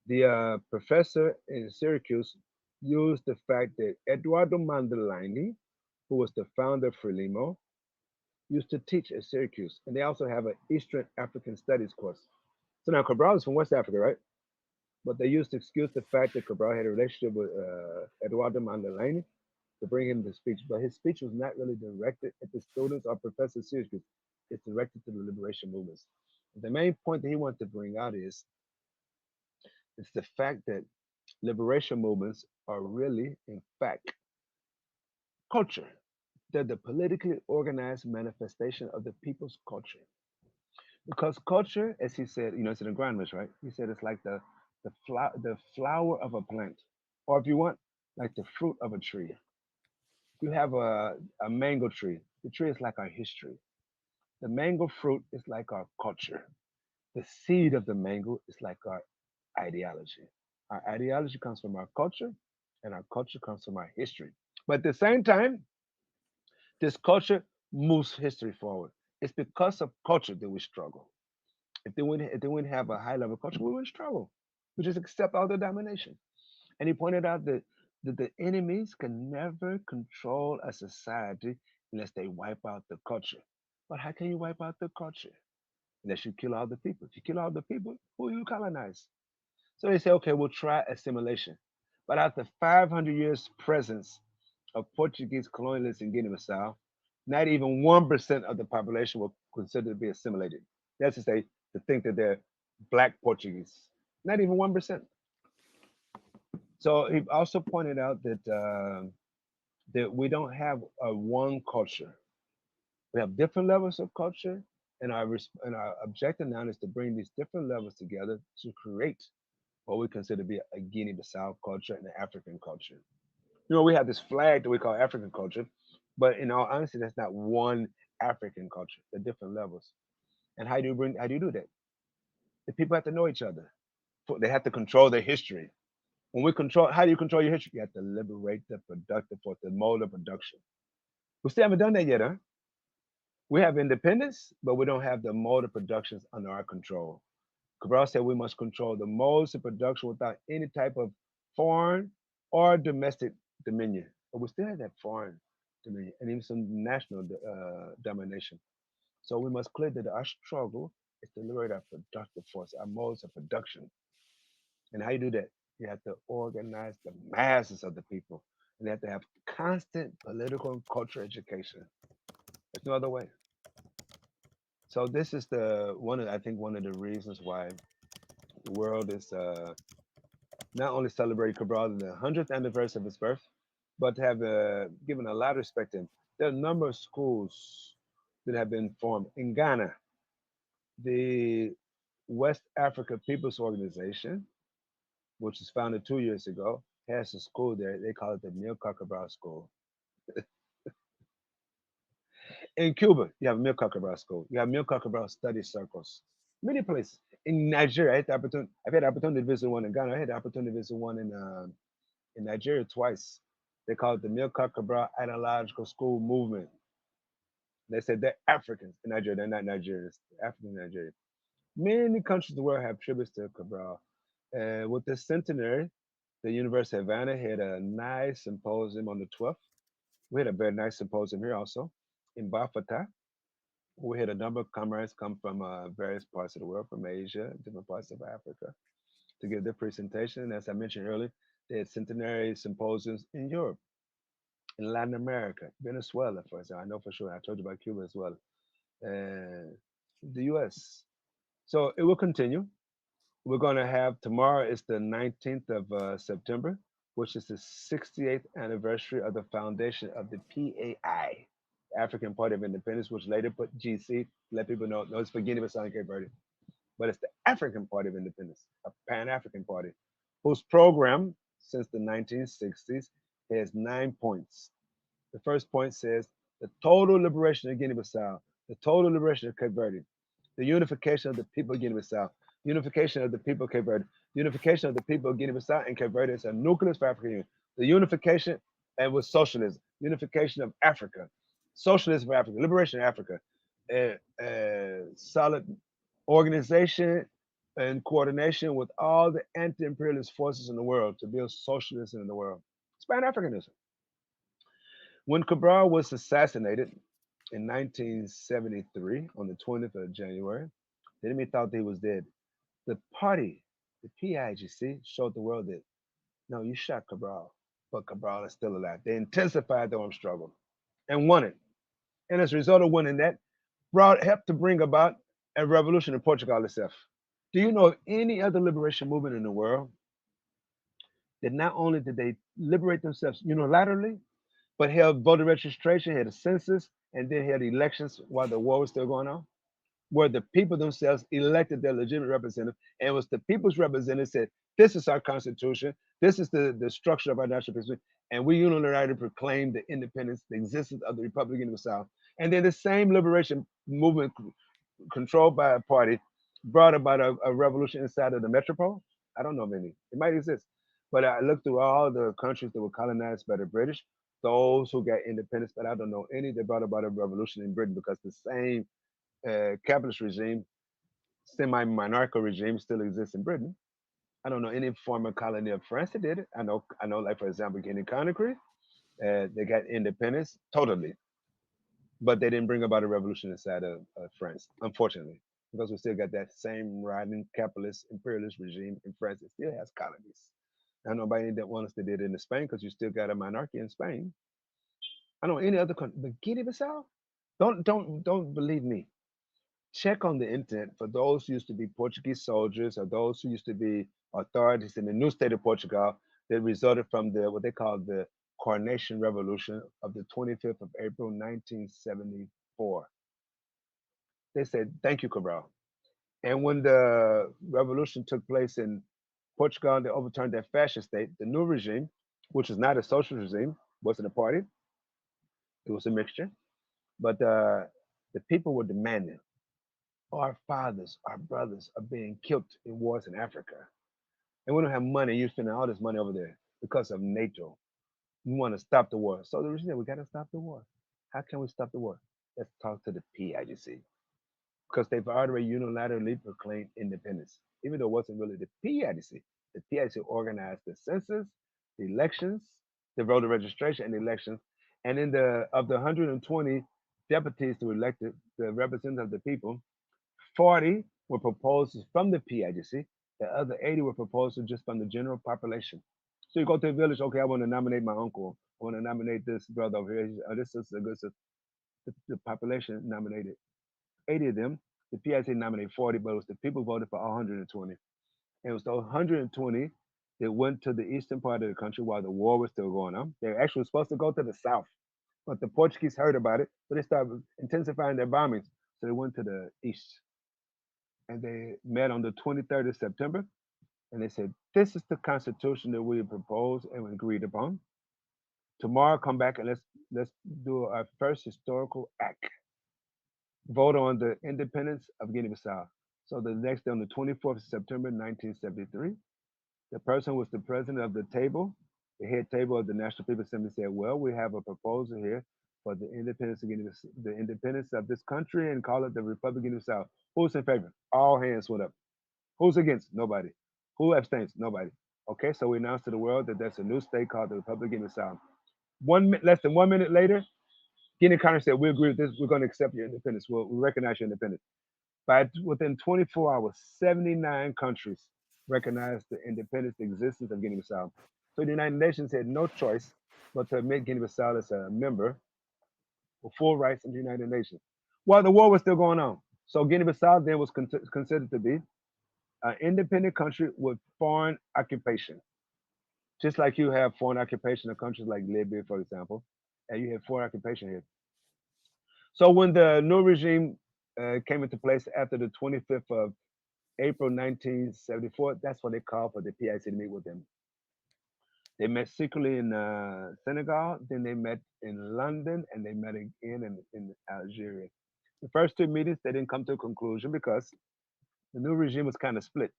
The professor in Syracuse used the fact that Eduardo Mondlane, who was the founder of Frelimo, used to teach at Syracuse, and they also have an Eastern African Studies course. So now Cabral is from West Africa, right? But they used to excuse the fact that Cabral had a relationship with Eduardo Mondlane to bring him to speech. But his speech was not really directed at the students or Professor Syracuse. It's directed to the liberation movements. The main point that he wanted to bring out is it's the fact that liberation movements are really, in fact, culture. They're the politically organized manifestation of the people's culture. Because culture, as he said, it's an agronomist, right? He said it's like the flower of a plant, or if you want, like the fruit of a tree. If you have a mango tree, the tree is like our history. The mango fruit is like our culture. The seed of the mango is like our ideology. Our ideology comes from our culture, and our culture comes from our history. But at the same time, this culture moves history forward. It's because of culture that we struggle. If they wouldn't have a high level culture, we wouldn't struggle. We just accept all the domination. And he pointed out that the enemies can never control a society unless they wipe out the culture. But how can you wipe out the culture? Unless you kill all the people. If you kill all the people, who you colonize? So they say, okay, we'll try assimilation. But after 500 years presence of Portuguese colonialists in Guinea-Bissau, not even 1% of the population were considered to be assimilated. That's to say, to think that they're black Portuguese. Not even 1%. So he also pointed out that we don't have a one culture. We have different levels of culture, and our objective now is to bring these different levels together to create what we consider to be a Guinea-Bissau culture and an African culture. We have this flag that we call African culture, but in all honesty, that's not one African culture. They're different levels. And how do you do that? The people have to know each other. They have to control their history. When we control, how do you control your history? You have to liberate the productive force, the mode of production. We still haven't done that yet, huh? We have independence, but we don't have the mode of productions under our control. Cabral said we must control the modes of production without any type of foreign or domestic dominion. But we still have that foreign dominion and even some national domination. So we must clear that our struggle is to liberate our productive force, our modes of production. And how you do that? You have to organize the masses of the people, and they have to have constant political and cultural education. There's no other way. So this is I think one of the reasons why the world is not only celebrating Cabral the 100th anniversary of his birth, but have given a lot of respect to him. There are a number of schools that have been formed in Ghana. The West Africa People's Organization, which was founded 2 years ago, has a school there. They call it the Amilcar Cabral School. In Cuba, you have Amilcar Cabral School. You have Amilcar Cabral study circles. Many places. In Nigeria, I've had the opportunity to visit one in Ghana. I had the opportunity to visit one in Nigeria twice. They call it the Amilcar Cabral Ideological School Movement. They said they're Africans in Nigeria. They're not Nigerians. They're African in Nigeria. Many countries in the world have tributes to Cabral. With this centenary, the University of Havana had a nice symposium on the 12th. We had a very nice symposium here also in Bafata. We had a number of comrades come from various parts of the world, from Asia, different parts of Africa, to give their presentation. And as I mentioned earlier, they had centenary symposiums in Europe, in Latin America, Venezuela, for example. I know for sure. I told you about Cuba as well, and the U.S. So it will continue. We're going to have tomorrow is the 19th of September, which is the 68th anniversary of the foundation of the PAI, African Party of Independence, which later put GC. Let people know, no, it's for Guinea Bissau and Cape Verde, but it's the African Party of Independence, a Pan-African party, whose program since the 1960s has 9 points. The first point says the total liberation of Guinea Bissau, the total liberation of Cape Verde, the unification of the people of Guinea Bissau, Unification of the people of Cape Verde. Unification of the people of Guinea-Bissau and Cape Verde is a nucleus for African Union. The unification and with socialism. Unification of Africa. Socialism for Africa. Liberation of Africa. Solid organization and coordination with all the anti-imperialist forces in the world to build socialism in the world. It's Pan-Africanism. When Cabral was assassinated in 1973 on the 20th of January, the enemy thought that he was dead. The party, the PAIGC, showed the world that no, you shot Cabral, but Cabral is still alive. They intensified the armed struggle and won it. And as a result of winning that, brought helped to bring about a revolution in Portugal itself. Do you know of any other liberation movement in the world that not only did they liberate themselves unilaterally, but held voter registration, had a census, and then had elections while the war was still going on? Where the people themselves elected their legitimate representative, and it was the people's representative said, "This is our constitution. This is the structure of our national history," and we unilaterally proclaimed the independence, the existence of the Republic of the South. And then the same liberation movement, controlled by a party, brought about a revolution inside of the metropole. I don't know of any. It might exist, but I looked through all the countries that were colonized by the British, those who got independence, but I don't know any that brought about a revolution in Britain because the same capitalist regime, semi-monarchical regime still exists in Britain. I don't know any former colony of France that did it. I know, like for example, Guinea Conakry, they got independence totally, but they didn't bring about a revolution inside of France, unfortunately, because we still got that same riding capitalist imperialist regime in France. It still has colonies. I don't know about that wants to did it in Spain because you still got a monarchy in Spain. I don't know any other country, but Guinea Bissau. Don't believe me. Check on the internet for those who used to be Portuguese soldiers or those who used to be authorities in the new state of Portugal that resulted from the what they call the Coronation Revolution of the 25th of April 1974. They said, "Thank you, Cabral." And when the revolution took place in Portugal, they overturned their fascist state. The new regime, which was not a socialist regime, wasn't a party, it was a mixture. But the people were demanding, our fathers, our brothers are being killed in wars in Africa. And we don't have money. You're spending all this money over there because of NATO. We want to stop the war. So the reason that we got to stop the war. How can we stop the war? Let's talk to the PIGC because they've already unilaterally proclaimed independence, even though it wasn't really the PIGC. The PIGC organized the census, the elections, the voter registration, and the elections. And in the of the 120 deputies who elected, the representatives of the people, 40 were proposals from the PAIGC. The other 80 were proposals just from the general population. So you go to a village, okay, I want to nominate my uncle. I want to nominate this brother over here. Oh, this is a good. So the population nominated 80 of them. The PIC nominated 40, but it was the people voted for 120. And it was the 120 that went to the eastern part of the country while the war was still going on. They actually were supposed to go to the south, but the Portuguese heard about it, so they started intensifying their bombings. So they went to the east and they met on the 23rd of September, and they said, "This is the Constitution that we proposed and we agreed upon. Tomorrow, come back and let's do our first historical act. Vote on the independence of Guinea-Bissau." So the next day, on the 24th of September, 1973, the person was the president of the table, the head table of the National People's Assembly said, "Well, we have a proposal here for the independence of the independence of this country and call it the Republic of Guinea-Bissau. Who's in favor?" All hands went up. Who's against? Nobody. Who abstains? Nobody. Okay, so we announced to the world that there's a new state called the Republic of Guinea-Bissau. Less than 1 minute later, Guinea Congress said, "We agree with this. We're going to accept your independence. We recognize your independence." Within 24 hours, 79 countries recognized the independence, the existence of Guinea-Bissau. So the United Nations had no choice but to admit Guinea-Bissau as a member with full rights in the United Nations while the war was still going on. So Guinea-Bissau then was considered to be an independent country with foreign occupation. Just like you have foreign occupation in countries like Libya, for example, and you have foreign occupation here. So when the new regime came into place after the 25th of April 1974, that's when they called for the PIC to meet with them. They met secretly in Senegal, then they met in London, and they met again in Algeria. The first two meetings, they didn't come to a conclusion because The new regime was kind of split.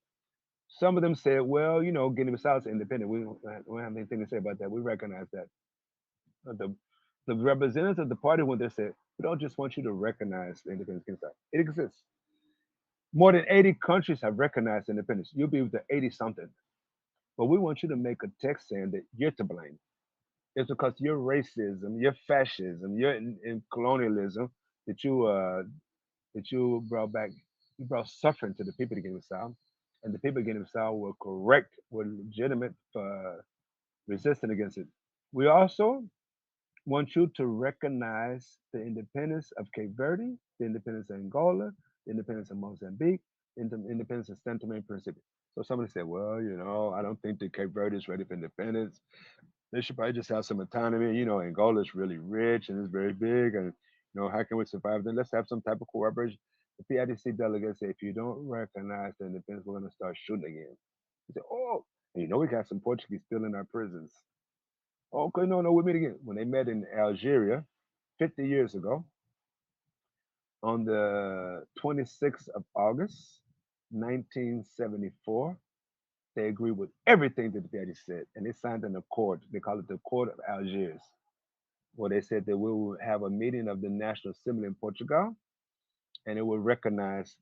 Some of them said, well, Guinea Bissau is independent. We don't have anything to say about that. We recognize that. The representatives of the party when they said, we don't just want you to recognize the independence of Guinea Bissau. It exists. More than 80 countries have recognized independence. You'll be with the 80 something. But we want you to make a text saying that you're to blame. It's because your racism, your fascism, your in colonialism that you brought back, you brought suffering to the people of Guinea-Bissau, and the people of Guinea-Bissau were correct, were legitimate for resisting against it. We also want you to recognize the independence of Cape Verde, the independence of Angola, the independence of Mozambique, the independence of Saint Tome and Principe. So somebody said, well, I don't think that Cape Verde is ready for independence. They should probably just have some autonomy. Angola is really rich and it's very big, and how can we survive? Then let's have some type of cooperation. The PIDC delegates say, if you don't recognize the independence, we're going to start shooting again. He said, oh, and we got some Portuguese still in our prisons. Okay, no, we meet again. When they met in Algeria 50 years ago, on the 26th of August, 1974, they agreed with everything that the PIDC said, and they signed an accord. They call it the Accord of Algiers, where they said that we will have a meeting of the National Assembly in Portugal, and it will recognize.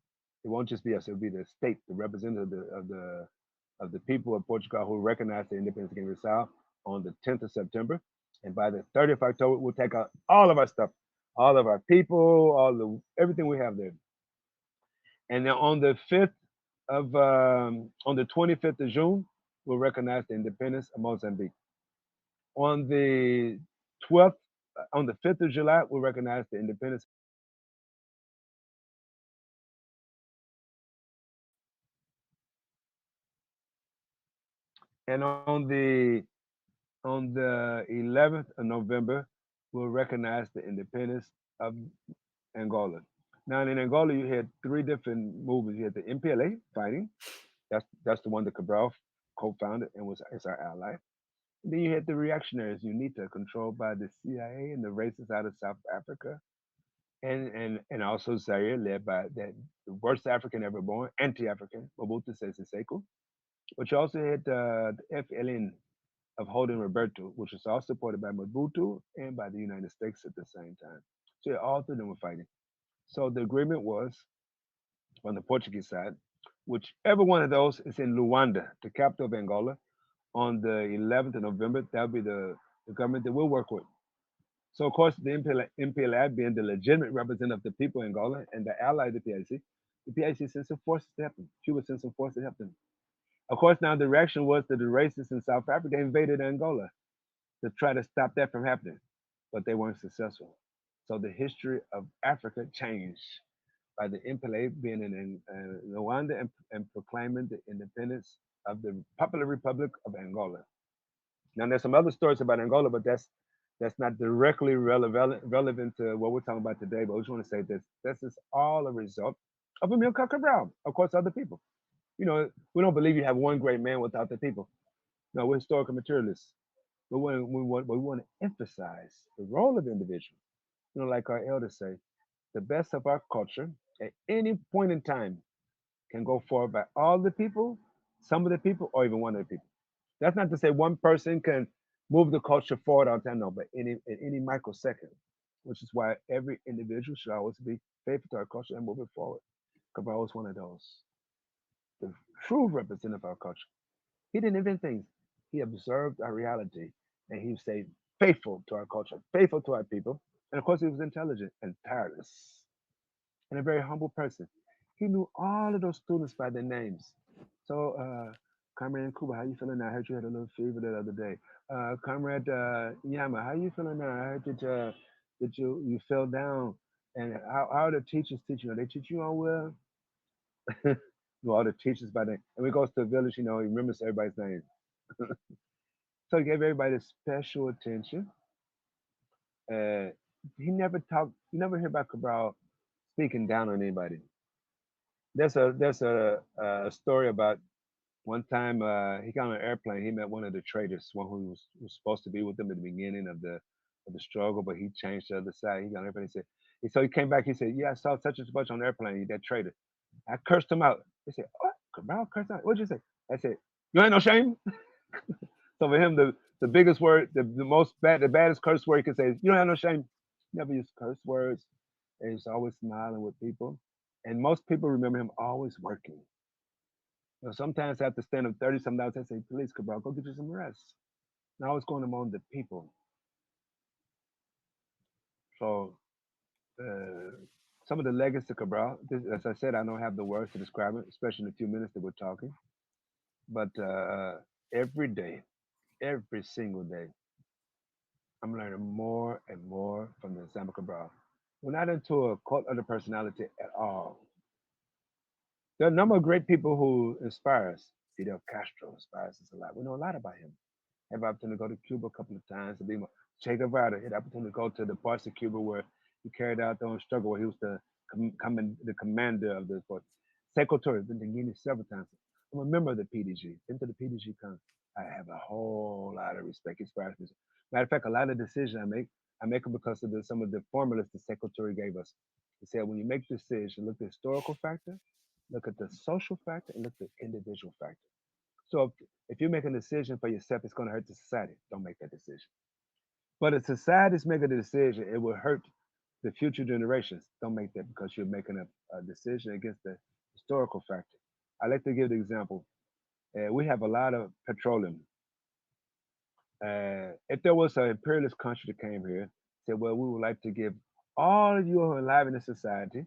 It won't just be us; it will be the state, the representative of the people of Portugal who recognize the independence of Guinea-Bissau on the 10th of September, and by the 30th of October, we'll take out all of our stuff, all of our people, all the everything we have there. And then on the 25th of June, we'll recognize the independence of Mozambique. On the 12th, on the 5th of July, we'll recognize the independence. And on the 11th of November, we'll recognize the independence of Angola. Now in Angola, you had three different movements. You had the MPLA fighting. That's the one that Cabral co-founded and is our ally. And then you had the reactionaries, UNITA, controlled by the CIA and the racists out of South Africa, and also Zaire, led by the worst African ever born, anti-African, Mobutu Sese Seko. But you also had the FLN of Holden Roberto, which was all supported by Mobutu and by the United States at the same time. So yeah, all three of them were fighting. So the agreement was on the Portuguese side, whichever one of those is in Luanda, the capital of Angola, on the 11th of November, that'll be the government that we'll work with. So, of course, the MPLA being the legitimate representative of the people in Angola and the ally of the PIC sent some forces to help them. Cuba sent some forces to help them. Of course, now the reaction was that the racists in South Africa invaded Angola to try to stop that from happening, but they weren't successful. So the history of Africa changed by the MPLA being in Rwanda and proclaiming the independence of the Popular Republic of Angola. Now, there's some other stories about Angola, but that's not directly relevant to what we're talking about today. But I just want to say this is all a result of Amilcar Cabral, of course, other people. We don't believe you have one great man without the people. No, we're historical materialists. But we want to emphasize the role of individuals. Like our elders say, the best of our culture at any point in time can go forward by all the people, some of the people, or even one of the people. That's not to say one person can move the culture forward all the time, no, but in any microsecond, which is why every individual should always be faithful to our culture and move it forward. Cabral was one of those, the true representative of our culture. He didn't invent things. He observed our reality and he stayed faithful to our culture, faithful to our people. And of course, he was intelligent and tireless and a very humble person. He knew all of those students by their names. So, Comrade Kuba, how you feeling now? I heard you had a little fever the other day. Comrade Yama, how you feeling now? I heard that you fell down. And how are the teachers teaching? Are they teaching you all well? All the teachers by name. And when he goes to the village, he remembers everybody's name. So he gave everybody special attention. Uh, he never talked. You never hear about Cabral speaking down on anybody. There's a story about one time he got on an airplane. He met one of the traitors, one who was supposed to be with him at the beginning of the struggle, but he changed to the other side. He got on airplane. So he came back. He said, "Yeah, I saw such and such on the airplane. That traitor." I cursed him out. They said, "What? Cabral cursed out? What'd you say?" I said, "You ain't no shame." So for him, the biggest word, the baddest curse word he could say is, "You don't have no shame." He never used curse words, and he's always smiling with people. And most people remember him always working. Sometimes I have to stand up 30 some hours and say, "Please, Cabral, go get you some rest." And I was going among the people. So uh, some of the legacy of Cabral, as I said, I don't have the words to describe it, especially in the few minutes that we're talking. But every day, every single day, I'm learning more and more from the example Cabral. We're not into a cult of the personality at all. There are a number of great people who inspire us. Fidel Castro inspires us a lot. We know a lot about him. I had the opportunity to go to Cuba a couple of times to be my Che Guevara. Had the opportunity to go to the parts of Cuba where he carried out the own struggle, where he was the commander of the force. Secretary, been to Guinea several times. I'm a member of the PDG. Been to the PDG conference. I have a whole lot of respect. He inspires me. Matter of fact, a lot of decisions I make them because of some of the formulas the secretary gave us. He said, when you make decisions, look at the historical factor, look at the social factor, and look at the individual factor. So if you make a decision for yourself, it's going to hurt the society. Don't make that decision. But if society's making a decision, it will hurt the future generations. Don't make that because you're making a decision against the historical factor. I like to give the example. We have a lot of petroleum. If there was an imperialist country that came here, said, well, we would like to give all of you who are alive in the society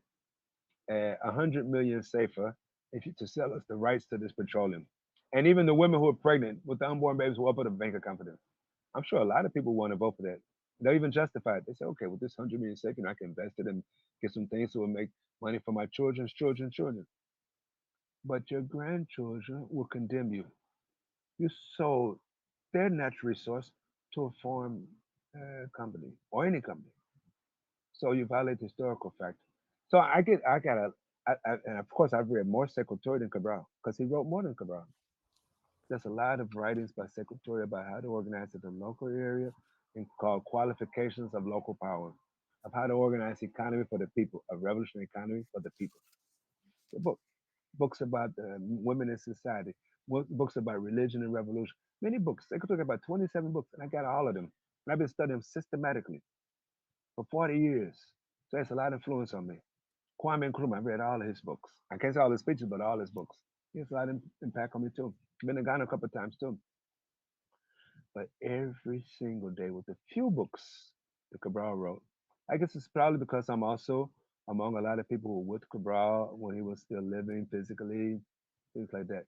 100 million safer if you to sell us the rights to this petroleum. And even the women who are pregnant with the unborn babies will open a bank account for them. I'm sure a lot of people want to vote for that. They'll even justify it. They say, okay, with this 100 million second, I can invest it and get some things that will make money for my children's children's children. But your grandchildren will condemn you. You sold their natural resource to a foreign company or any company. So you violate the historical fact. So I got and of course I've read more Secretary than Cabral because he wrote more than Cabral. There's a lot of writings by Secretary about how to organize it in the local area and called qualifications of local power, of how to organize economy for the people, a revolutionary economy for the people. The books about women in society, books about religion and revolution, many books. Secretary got about 27 books, and I got all of them. And I've been studying them systematically for 40 years. So it's a lot of influence on me. Kwame Nkrumah, I read all of his books. I can't say all his speeches, but all his books. He has a lot of impact on me too. Been to Ghana a couple of times too. But every single day with the few books that Cabral wrote. I guess it's probably because I'm also among a lot of people who were with Cabral when he was still living physically, things like that.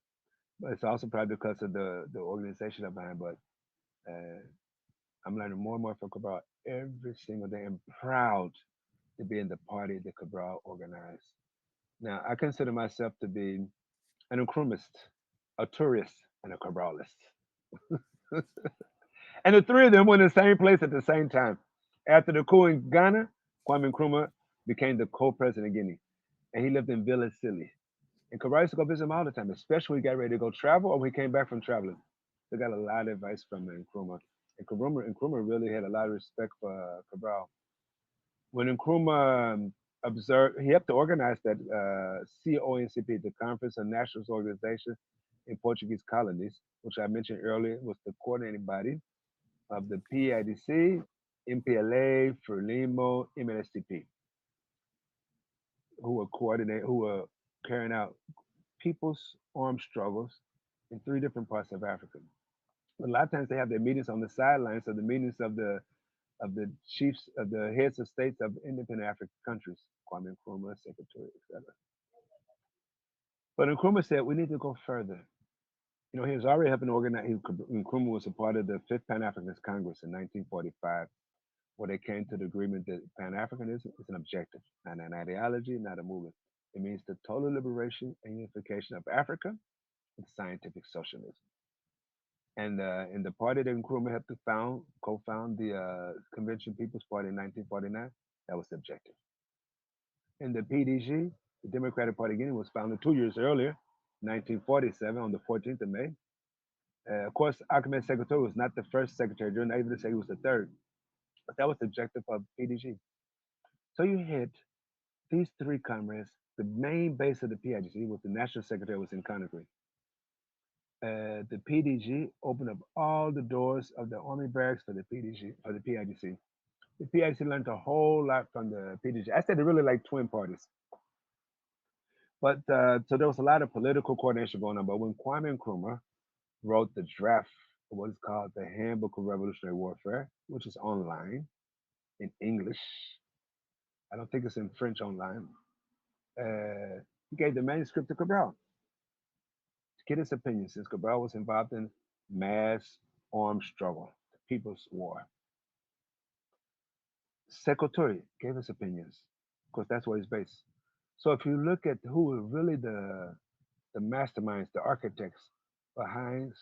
But it's also probably because of the organization I'm behind. But uh, I'm learning more and more from Cabral every single day. I'm proud to be in the party that Cabral organized. Now, I consider myself to be an Nkrumahist, a tourist, and a Cabralist. And the three of them were in the same place at the same time. After the coup in Ghana, Kwame Nkrumah became the co-president of Guinea, and he lived in Villa Silly. And Cabral used to go visit him all the time, especially when he got ready to go travel or when he came back from traveling. They got a lot of advice from Nkrumah. And Nkrumah really had a lot of respect for Cabral. When Nkrumah observed, he helped to organize that CONCP, the Conference of Nationalist Organization in Portuguese colonies, which I mentioned earlier was the coordinating body of the PAIGC, MPLA, Frelimo, MNSTP, who were carrying out people's armed struggles in three different parts of Africa. A lot of times they have their meetings on the sidelines of the meetings of the chiefs of the heads of states of independent African countries, Kwame Nkrumah, Secretary, etc. But Nkrumah said we need to go further. You know, he was already helping organize. Nkrumah was a part of the Fifth Pan Africanist Congress in 1945, where they came to the agreement that Pan Africanism is an objective, not an ideology, not a movement. It means the total liberation and unification of Africa with scientific socialism. And in the party that Nkrumah helped to co-found the Convention People's Party in 1949, that was the objective. In the PDG, the Democratic Party of Guinea was founded 2 years earlier, 1947, on the 14th of May. Of course, Ahmed Secretary was not the first secretary general, not even to say he was the third, but that was the objective of PDG. So you had these three comrades The main base of the PIGC was the National Secretary was in Conakry. The PDG opened up all the doors of the army barracks for the PDG for the PIGC. The PIGC learned a whole lot from the PDG. I said they're really like twin parties. But so there was a lot of political coordination going on. But when Kwame Nkrumah wrote the draft of what is called the Handbook of Revolutionary Warfare, which is online in English, I don't think it's in French online. He gave the manuscript to Cabral to get his opinion since Cabral was involved in mass armed struggle, the People's War. Secretariat gave his opinions because that's where he's based. So if you look at who are really the masterminds, the architects behind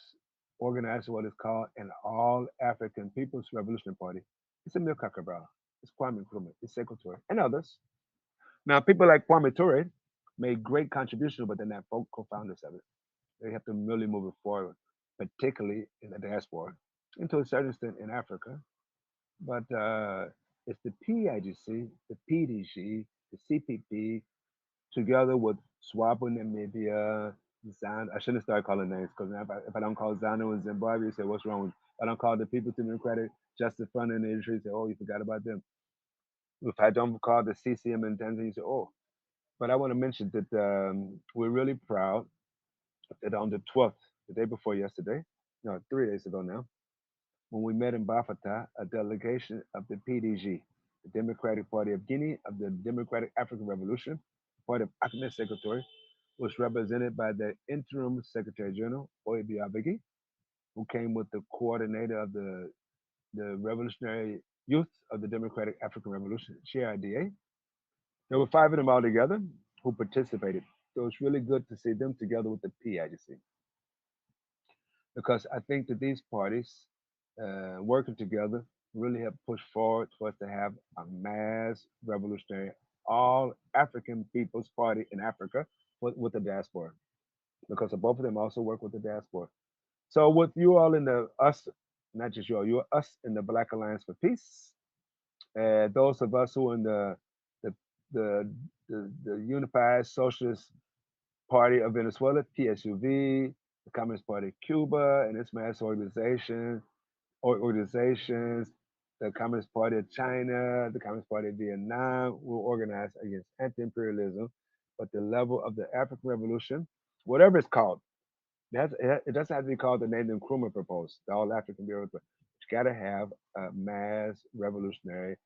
organizing what is called an All African People's Revolutionary Party, it's Amilcar Cabral, it's Kwame Nkrumah, it's Secretary, and others. Now, people like Kwame Ture made great contributions, but they're not co-founders of it. They have to really move it forward, particularly in the diaspora, and to a certain extent in Africa. But it's the PIGC, the PDG, the CPP, together with SWAPO Namibia, Zan. I shouldn't start calling names because if I don't call Zanu in Zimbabwe, you say, what's wrong? If I don't call the People's Democratic Justice Front in the industry, you say, oh, you forgot about them. If I don't call the CCM in Tanzania, you say, oh. But I want to mention that we're really proud that on the 12th, the day before yesterday, no, 3 days ago now, when we met in Bafata, a delegation of the PDG, the Democratic Party of Guinea, of the Democratic African Revolution, part of Ahmed Secretary, was represented by the interim Secretary General, A-APRP, who came with the coordinator of the Revolutionary Youth of the Democratic African Revolution, CRDA. There were 5 of them all together who participated. So it's really good to see them together with the PIGC because I think that these parties working together really have pushed forward for us to have a mass revolutionary all African People's Party in Africa with the diaspora because both of them also work with the diaspora. So with you all in the us, not just you all, you are us in the Black Alliance for Peace, those of us who are in the the, the Unified Socialist Party of Venezuela, PSUV, the Communist Party of Cuba, and its mass organization, or organizations, the Communist Party of China, the Communist Party of Vietnam, will organize against anti-imperialism. But the level of the African Revolution, whatever it's called, it doesn't have to be called the name that Nkrumah proposed, the All African Bureau. But you got to have a mass revolutionary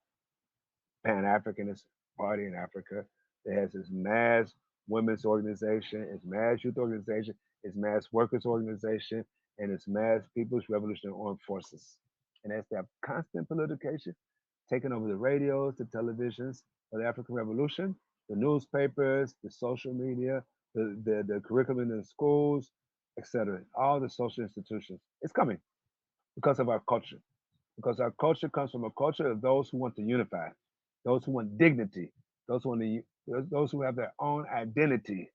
Pan-Africanist party in Africa that has its mass women's organization, its mass youth organization, its mass workers organization, and its mass People's Revolutionary Armed Forces. And that's that constant politicization, taking over the radios, the televisions of the African Revolution, the newspapers, the social media, the curriculum in the schools, etc. All the social institutions. It's coming because of our culture. Because our culture comes from a culture of those who want to unify, those who want dignity, those who want to, those who have their own identity,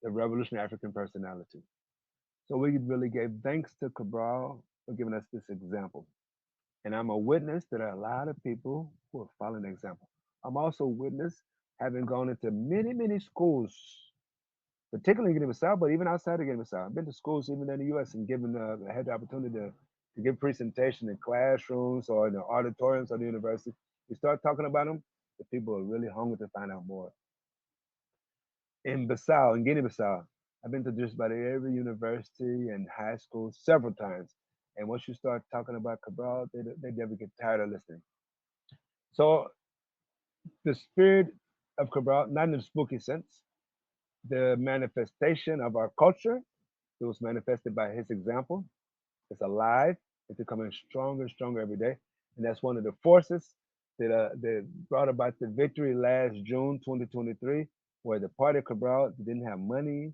the revolutionary African personality. So we really gave thanks to Cabral for giving us this example. And I'm a witness that there are a lot of people who are following the example. I'm also a witness having gone into many, many schools, particularly in Guinea Bissau, but even outside of Guinea Bissau. I've been to schools even in the US and given I had the opportunity to give presentation in classrooms or in the auditoriums of the university. You start talking about them, the people are really hungry to find out more. In Bissau, in Guinea Bissau, I've been to just about every university and high school several times. And once you start talking about Cabral, they never get tired of listening. So the spirit of Cabral, not in the spooky sense, the manifestation of our culture, it was manifested by his example. It's alive. It's becoming stronger and stronger every day. And that's one of the forces that brought about the victory last June 2023, where the party of Cabral didn't have money.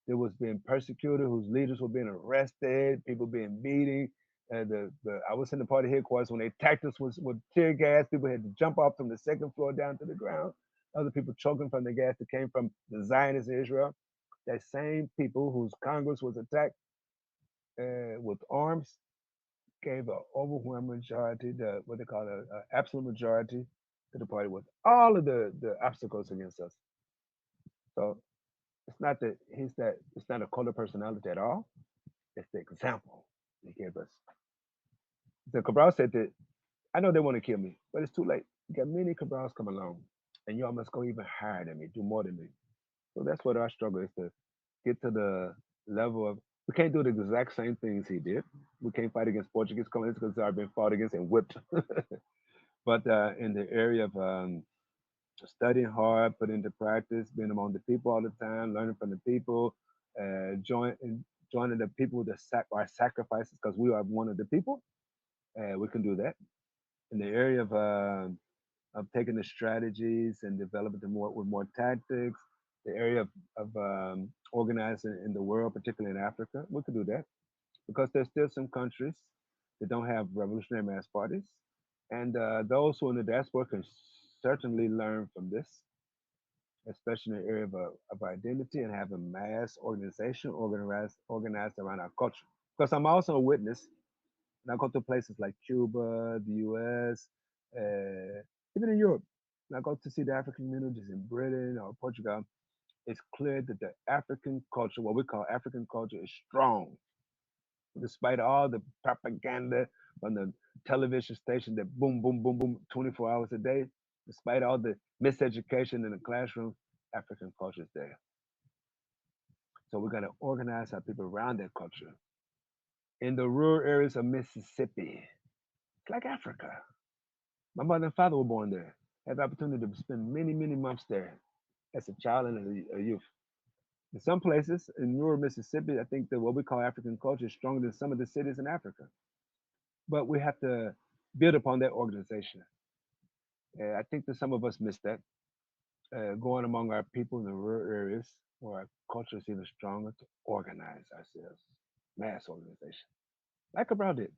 They was being persecuted, whose leaders were being arrested, people being beaten. I was in the party headquarters when they attacked us with tear gas. People had to jump off from the second floor down to the ground. Other people choking from the gas that came from the Zionists in Israel. That same people whose Congress was attacked with arms gave an overwhelming majority, what they call an absolute majority to the party with all of the obstacles against us. So it's not a cult of personality at all. It's the example he gave us. So Cabral said that I know they want to kill me, but it's too late. You got many Cabrals come along, and y'all must go even higher than me, do more than me. So that's what our struggle is to get to the level of. We can't do the exact same things he did. We can't fight against Portuguese colonists because they've been fought against and whipped. But in the area of studying hard, put into practice, being among the people all the time, learning from the people, joining the people that are sacrifices because we are one of the people. We can do that in the area of taking the strategies and developing them more with more tactics. The area of organizing in the world, particularly in Africa, we could do that because there's still some countries that don't have revolutionary mass parties, and those who are in the diaspora can certainly learn from this, especially in the area of identity and having mass organization organized around our culture. Because I'm also a witness, and I go to places like Cuba, the U.S., even in Europe. And I go to see the African communities in Britain or Portugal. It's clear that the African culture, what we call African culture, is strong, despite all the propaganda from the television station that boom, boom, boom, boom, 24 hours a day. Despite all the miseducation in the classroom, African culture is there. So we got to organize our people around that culture. In the rural areas of Mississippi, it's like Africa. My mother and father were born there. I had the opportunity to spend many, many months there as a child and a youth. In some places in rural Mississippi, I think that what we call African culture is stronger than some of the cities in Africa. But we have to build upon that organization. I think that some of us miss that. Going among our people in the rural areas where our culture is even stronger to organize ourselves, mass organization, like Cabral did.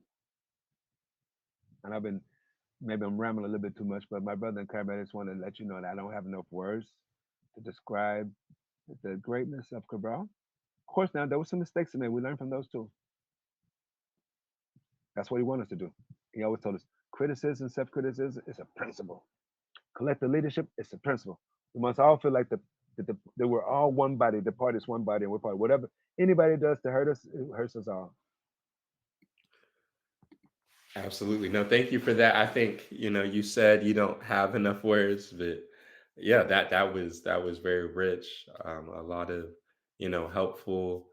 And maybe I'm rambling a little bit too much, but my brother and Cadre, I just want to let you know that I don't have enough words to describe the greatness of Cabral. Of course, now there were some mistakes he made. We learned from those too. That's what he wanted us to do. He always told us criticism, self criticism is a principle. Collective leadership is a principle. We must all feel like that we're all one body. The party is one body, and we're part. Whatever anybody does to hurt us, it hurts us all. Absolutely. No, thank you for that. I think, you said you don't have enough words, but yeah, that was very rich. A lot of, helpful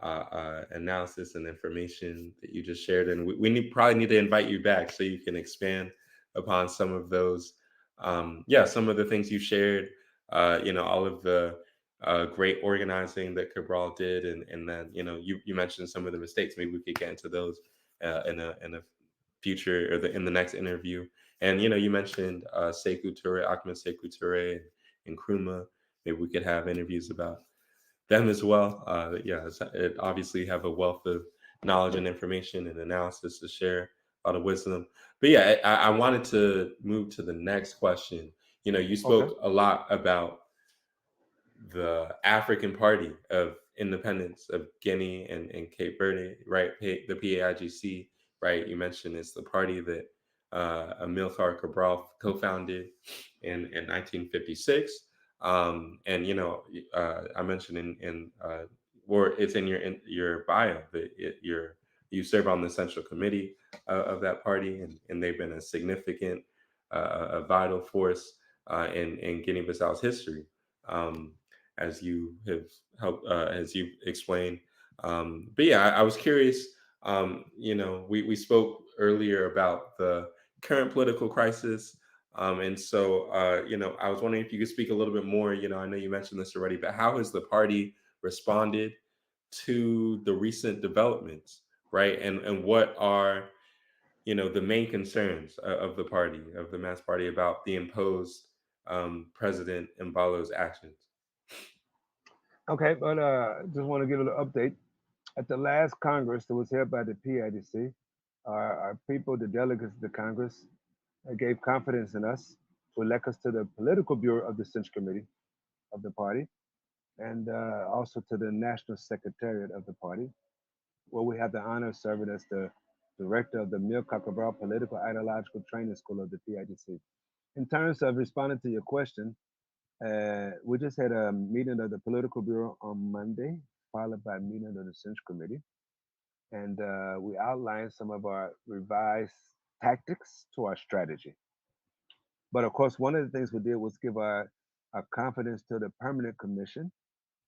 analysis and information that you just shared. And we probably need to invite you back so you can expand upon some of those, some of the things you shared, all of the great organizing that Cabral did. And then, you mentioned some of the mistakes. Maybe we could get into those in a future or in the next interview. And you mentioned Sekou Touré, Ahmed Sekou Touré, and Nkrumah. Maybe we could have interviews about them as well. Yeah, it obviously have a wealth of knowledge and information and analysis to share, a lot of wisdom. But yeah, I wanted to move to the next question. You Okay. spoke a lot about the African Party of Independence of Guinea and Cape Verde, right? The PAIGC, right? You mentioned it's the party that Amilcar Cabral co-founded in 1956. And I mentioned or it's in your bio that you serve on the central committee of that party, and they've been a significant, a vital force in Guinea-Bissau's history. Um, as you have helped, as you explained. But yeah, I was curious. We spoke earlier about the current political crisis, and so I was wondering if you could speak a little bit more. I know you mentioned this already, but how has the party responded to the recent developments, right? And what are the main concerns of the party, of the mass party, about the imposed President Embalo's actions? Okay, but just want to give a little update. At the last Congress that was held by the PIDC, our people, the delegates of the Congress, gave confidence in us to elect us to the political bureau of the Central Committee of the party and also to the National Secretariat of the party, where we have the honor of serving as the director of the Amilcar Cabral Political Ideological Training School of the PIDC. In terms of responding to your question, We just had a meeting of the political bureau on Monday, followed by a meeting of the Central Committee, and we outlined some of our revised tactics to our strategy. But of course, one of the things we did was give our confidence to the permanent commission,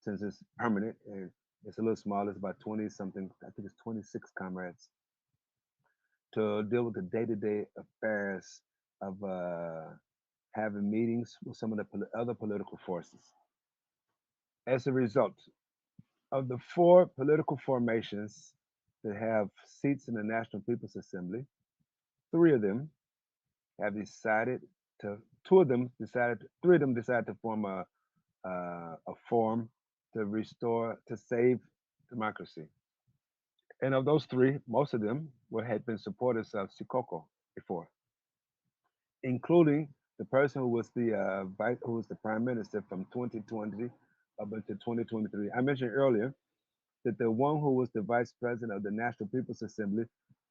since it's permanent and it's a little small. It's about 20 something. I think it's 26 comrades to deal with the day-to-day affairs of having meetings with some of the other political forces. As a result of the four political formations that have seats in the National People's Assembly, three of them have decided to, two of them decided, three of them decided to form a forum to restore, to save democracy. And of those three, most of them had been supporters of Sikoko before, including the person who was the who was the prime minister from 2020 up until 2023. I mentioned earlier that the one who was the vice president of the National People's Assembly,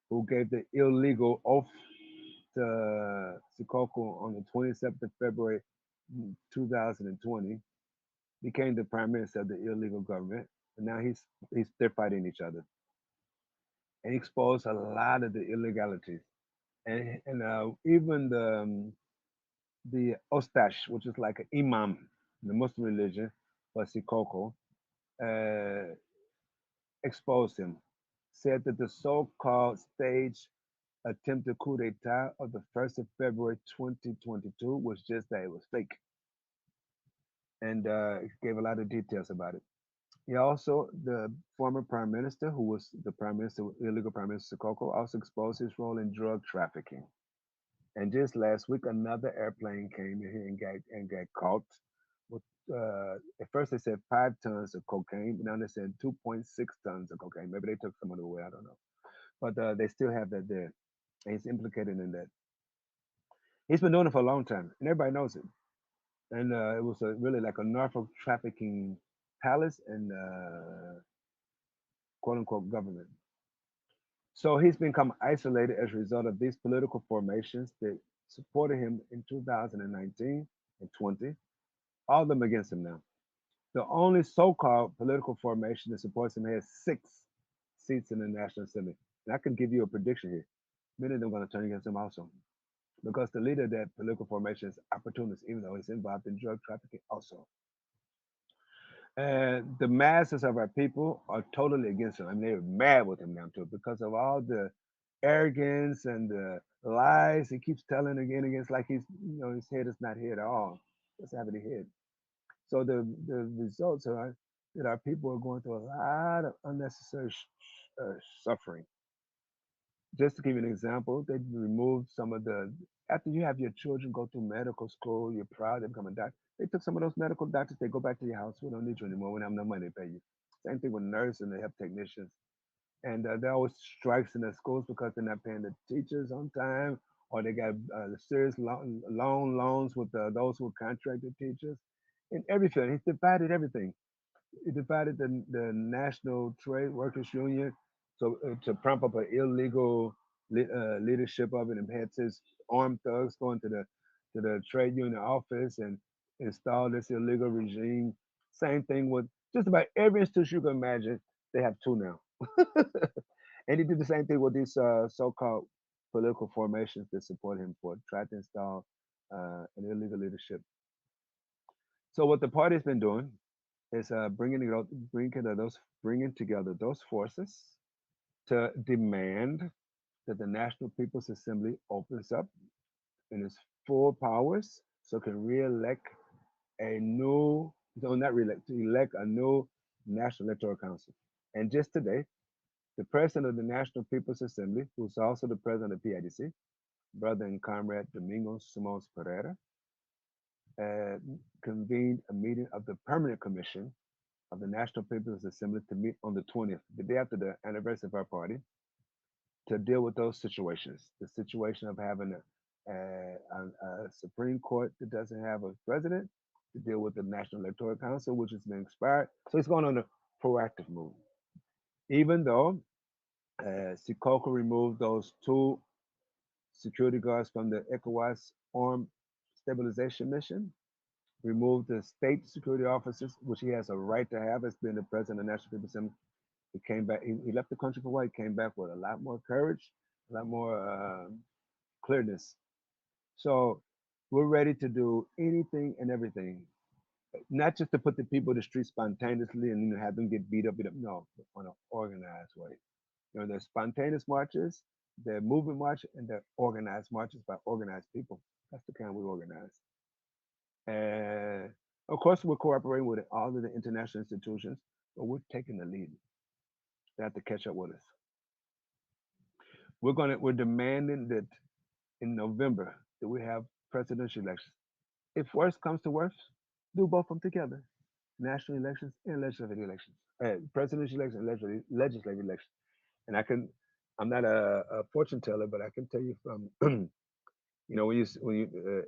who gave the illegal oath to Sikoko on the 27th of February 2020, became the prime minister of the illegal government. And now he's they're fighting each other and exposed a lot of the illegalities. And even the Ostash, which is like an imam, the Muslim religion, for Sikoko, uh, exposed him. Said that the so-called staged attempted coup d'etat of the 1st of February 2022 was just that, it was fake, and gave a lot of details about it. He also, the former prime minister, who was the prime minister, illegal prime minister Sikoko, also exposed his role in drug trafficking. And just last week, another airplane came in here and got caught with. At first they said 5 tons of cocaine, but now they said 2.6 tons of cocaine. Maybe they took some of it away. I don't know, but they still have that there, and he's implicated in that. He's been doing it for a long time, and everybody knows it. And it was really like a narco trafficking palace and quote unquote government. So he's become isolated as a result of these political formations that supported him in 2019 and 20, all of them against him now. The only so-called political formation that supports him has 6 seats in the National Assembly. And I can give you a prediction here. Many of them are going to turn against him also. Because the leader of that political formation is opportunist, even though he's involved in drug trafficking also. And the masses of our people are totally against him. I mean, they're mad with him now too because of all the arrogance and the lies he keeps telling again and again. It's like his head is not here at all. Doesn't have any head. So the results are that our people are going through a lot of unnecessary suffering. Just to give you an example, they removed some of the, after you have your children go through medical school, you're proud they become a doctor. They took some of those medical doctors, they go back to your house. We don't need you anymore. We don't have no money to pay you. Same thing with nurses and the health technicians. And there are always strikes in the schools because they're not paying the teachers on time, or they got serious loans with those who contracted teachers. In every field, he's divided everything. He divided the National Trade Workers Union so to prop up an illegal leadership of it, and had his armed thugs going to the trade union office and install this illegal regime. Same thing with just about every institution you can imagine. They have two now, and he did the same thing with these so-called political formations that support him for trying to install an illegal leadership. So what the party's been doing is bringing together those forces to demand that the National People's Assembly opens up in its full powers so it can re-elect a new, no, not re-elect, to elect a new National Electoral Council. And just today, the president of the National People's Assembly, who's also the president of PAIGC, brother and comrade Domingos Simões Pereira, uh, convened a meeting of the Permanent Commission of the National People's Assembly to meet on the 20th, the day after the anniversary of our party, to deal with those situations. The situation of having a Supreme Court that doesn't have a president, to deal with the National Electoral Council, which has been expired. So he's going on a proactive move. Even though Sikoko removed those 2 security guards from the ECOWAS armed stabilization mission, removed the state security officers, which he has a right to have as being the president of the National People's Assembly. He came back. He left the country for a while. He came back with a lot more courage, a lot more clearness. So we're ready to do anything and everything, not just to put the people in the street spontaneously and have them get beat up. No, on an organized way. There's spontaneous marches, there movement march, and there organized marches by organized people. That's the kind we organize. And of course, we're cooperating with all of the international institutions, but we're taking the lead. They have to catch up with us. We're demanding that in November that we have presidential elections. If worse comes to worse, do both of them together: national elections and legislative elections, presidential elections and legislative elections. And I'm not a fortune teller, but I can tell you from,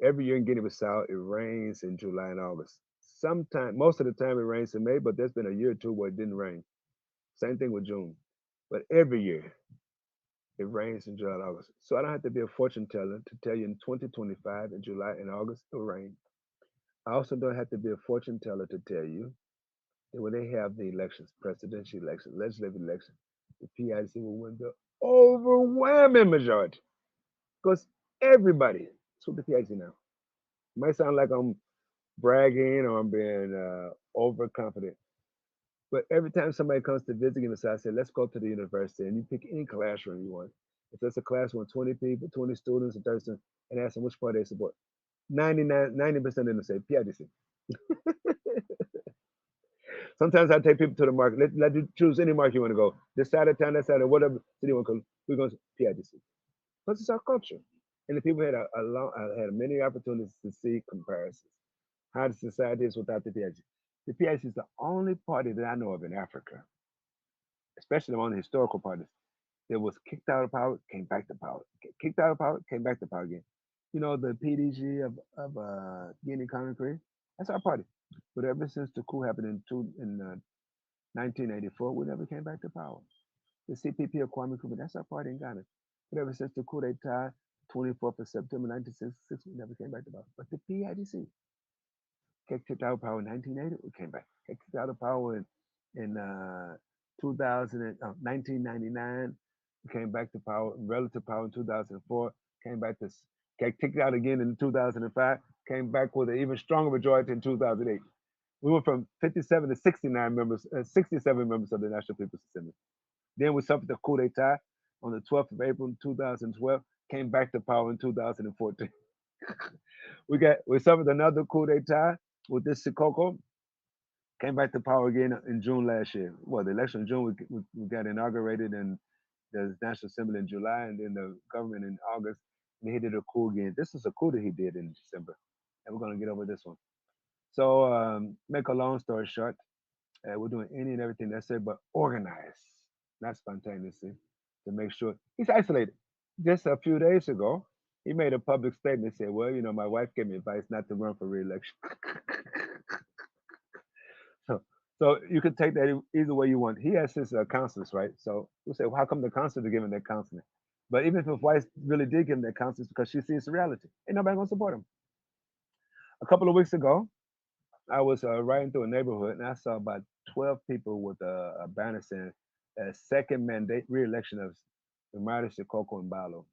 every year in Guinea-Bissau, it rains in July and August. Most of the time it rains in May, but there's been a year or two where it didn't rain. Same thing with June. But every year it rains in July and August. So I don't have to be a fortune teller to tell you in 2025 in July and August it'll rain. I also don't have to be a fortune teller to tell you that when they have the elections, presidential elections, legislative elections, the PIGC will win the overwhelming majority. Because everybody is with the PIGC now. It might sound like I'm bragging or I'm being overconfident. But every time somebody comes to visit me, I say, let's go to the university and you pick any classroom you want. If there's a classroom with 20 people, 20 students, and 30 students, and ask them which party they support, 90% of them say PIGC. Sometimes I take people to the market. Let you choose any market you want to go. This side of town, that side of whatever city you want to go. We're going to PIGC. Because it's our culture. And the people had had many opportunities to see comparisons. How the society is without the PIGC. The PIGC is the only party that I know of in Africa, especially among the historical parties, that was kicked out of power, came back to power. Kicked out of power, came back to power again. The PDG of Guinea Conakry, that's our party. But ever since the coup happened in 1984, we never came back to power. The CPP of Kwame Nkrumah, that's our party in Ghana. But ever since the coup d'etat, 24th of September 1966, we never came back to power. But the PIGC kicked out of power in 1980, we came back. Kicked out of power in 1999, we came back to power, relative power in 2004, came back to, kicked out again in 2005, came back with an even stronger majority in 2008. We went from 57 to 69 members, 67 members of the National People's Assembly. Then we suffered the coup d'etat on the 12th of April 2012, came back to power in 2014. we suffered another coup d'etat with this Sikoko, came back to power again in June last year. Well, the election in June, we got inaugurated in the National Assembly in July, and then the government in August, and he did a coup again. This is a coup that he did in December, and we're going to get over this one. So, make a long story short, we're doing any and everything necessary, but organized, not spontaneously, to make sure he's isolated. Just a few days ago, he made a public statement. Said, "Well, my wife gave me advice not to run for re-election." so, so you can take that either way you want. He has his counselors, right? So we say, well, how come the counselors are giving that counseling? But even if his wife really did give him that counseling, it's because she sees the reality. Ain't nobody gonna support him. A couple of weeks ago, I was riding through a neighborhood and I saw about 12 people with a banner saying second mandate re-election of Imani and Embalo.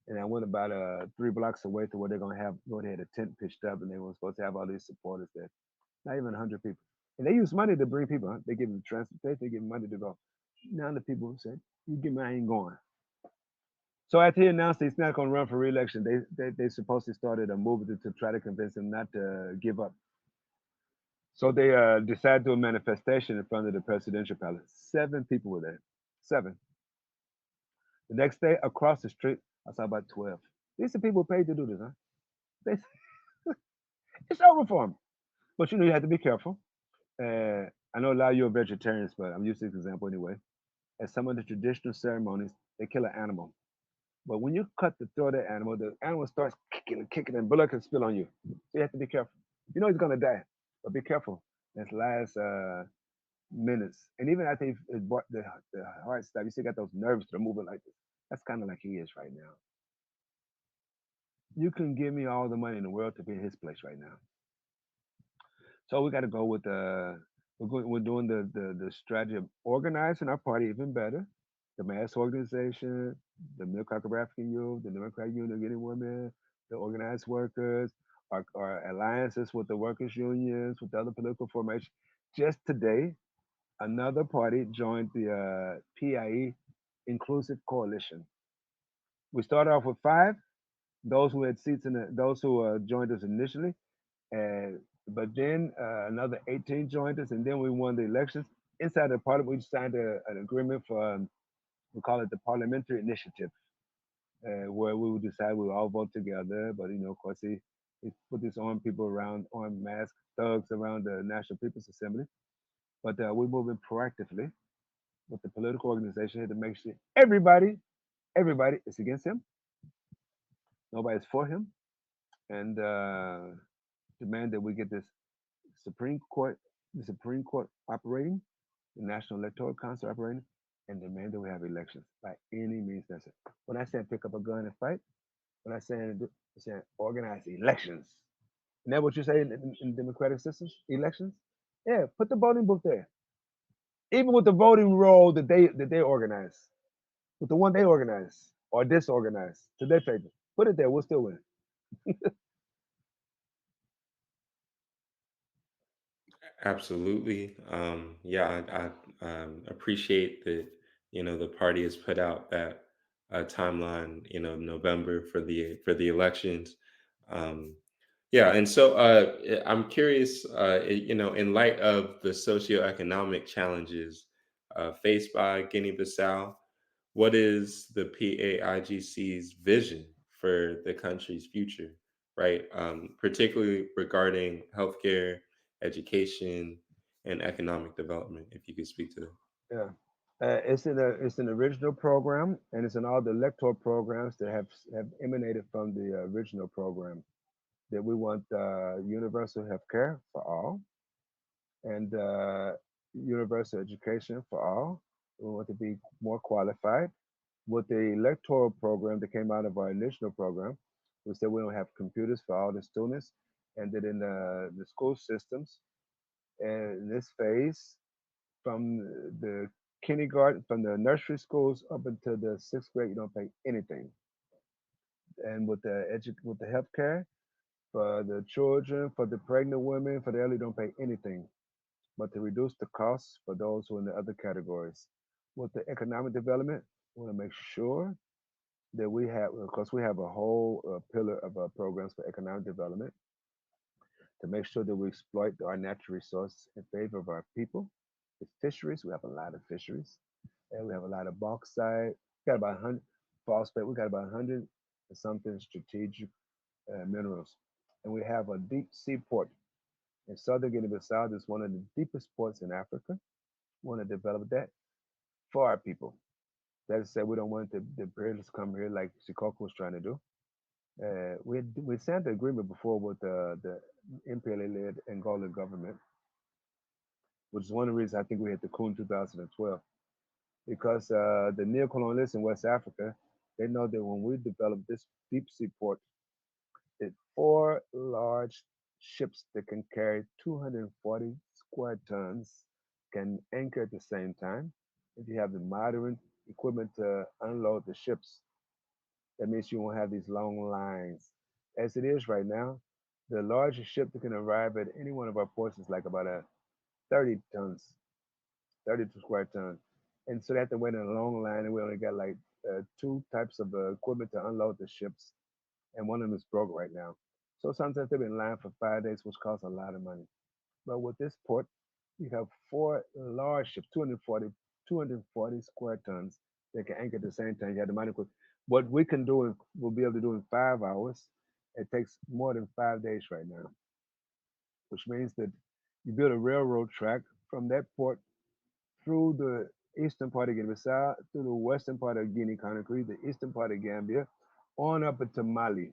And I went about 3 blocks away to where they're going to they had a tent pitched up and they were supposed to have all these supporters there. Not even 100 people. And they use money to bring people. Huh? They give them transportation, they give them money to go. Now the people said, you give me, I ain't going. So after he announced he's not going to run for re-election, they supposedly started a movement to try to convince him not to give up. So they decided to do a manifestation in front of the presidential palace. 7 people were there. 7. The next day, across the street, I saw about 12. These are people paid to do this, huh? They, it's over for them. But you have to be careful. I know a lot of you are vegetarians, but I'm using this example anyway. At some of the traditional ceremonies, they kill an animal. But when you cut the throat of the animal starts kicking, and blood can spill on you. So you have to be careful. You know he's going to die, but be careful. This last minutes. And even after the heart stop, you still got those nerves that are moving like this. That's kind of like he is right now. You can give me all the money in the world to be in his place right now. So we got to go with we're doing the strategy of organizing our party even better. The mass organization, the Middle Caucasus African Youth, the Democratic Union of Guinea Women, the organized workers, our alliances with the workers' unions, with the other political formations. Just today, another party joined the PIE Inclusive Coalition. We started off with five, those who had seats in those who joined us initially, and but then another 18 joined us, and then we won the elections. Inside the parliament, we signed an agreement for we call it the parliamentary initiative, where we would decide we would all vote together. But of course, he put these armed people around, armed masked thugs around the National People's Assembly. But we're moving proactively with the political organization here to make sure everybody is against him, nobody's for him, and demand that we get this Supreme Court, the Supreme Court operating, the National Electoral Council operating, and demand that we have elections by any means necessary. When I say pick up a gun and fight, when I say organize elections, isn't that what you say in democratic systems? Elections? Yeah, put the voting book there. Even with the voting roll that they organize, with the one they organize or disorganize to their favor, put it there. We'll still win. Absolutely. Yeah, I appreciate that, the party has put out that timeline, November for the elections. Um, yeah, and so I'm curious, in light of the socioeconomic challenges faced by Guinea-Bissau, what is the PAIGC's vision for the country's future, right? Particularly regarding healthcare, education, and economic development, if you could speak to that. Yeah. It's an original program, and it's in all the electoral programs that have emanated from the original program. That we want universal health care for all, and universal education for all. We want to be more qualified. With the electoral program that came out of our initial program, we said we don't have computers for all the students, and that in the school systems, and in this phase, from the kindergarten, from the nursery schools up until the sixth grade, you don't pay anything. And with the health care for the children, for the pregnant women, for the elderly, don't pay anything. But to reduce the costs for those who are in the other categories. With the economic development, we want to make sure that we have, of course, we have a whole pillar of programs for economic development to make sure that we exploit our natural resources in favor of our people. The fisheries, we have a lot of fisheries, and we have a lot of bauxite. We got about 100 phosphate. We got about 100 and something strategic minerals, and we have a deep sea port in southern Guinea-Bissau. That's one of the deepest ports in Africa. We want to develop that for our people. That is said, we don't want the imperialists to come here like Sikoko was trying to do. We signed the agreement before with the imperial-led Angolan government, which is one of the reasons I think we had the coup in 2012. Because the neocolonialists in West Africa, they know that when we develop this deep sea port, that four large ships that can carry 240 square tons can anchor at the same time. If you have the modern equipment to unload the ships, that means you won't have these long lines. As it is right now, the largest ship that can arrive at any one of our ports is like about a 30 tons, 32 square tons. And so they have to wait in a long line, and we only got like two types of equipment to unload the ships, and one of them is broke right now. So sometimes they've been in line for 5 days, which costs a lot of money. But with this port, you have four large ships, 240 square tons that can anchor at the same time. You have the money. What we can do, we'll be able to do in 5 hours. It takes more than 5 days right now, which means that you build a railroad track from that port through the eastern part of Guinea-Bissau, through the western part of Guinea-Conakry, the eastern part of Gambia, on up into Mali.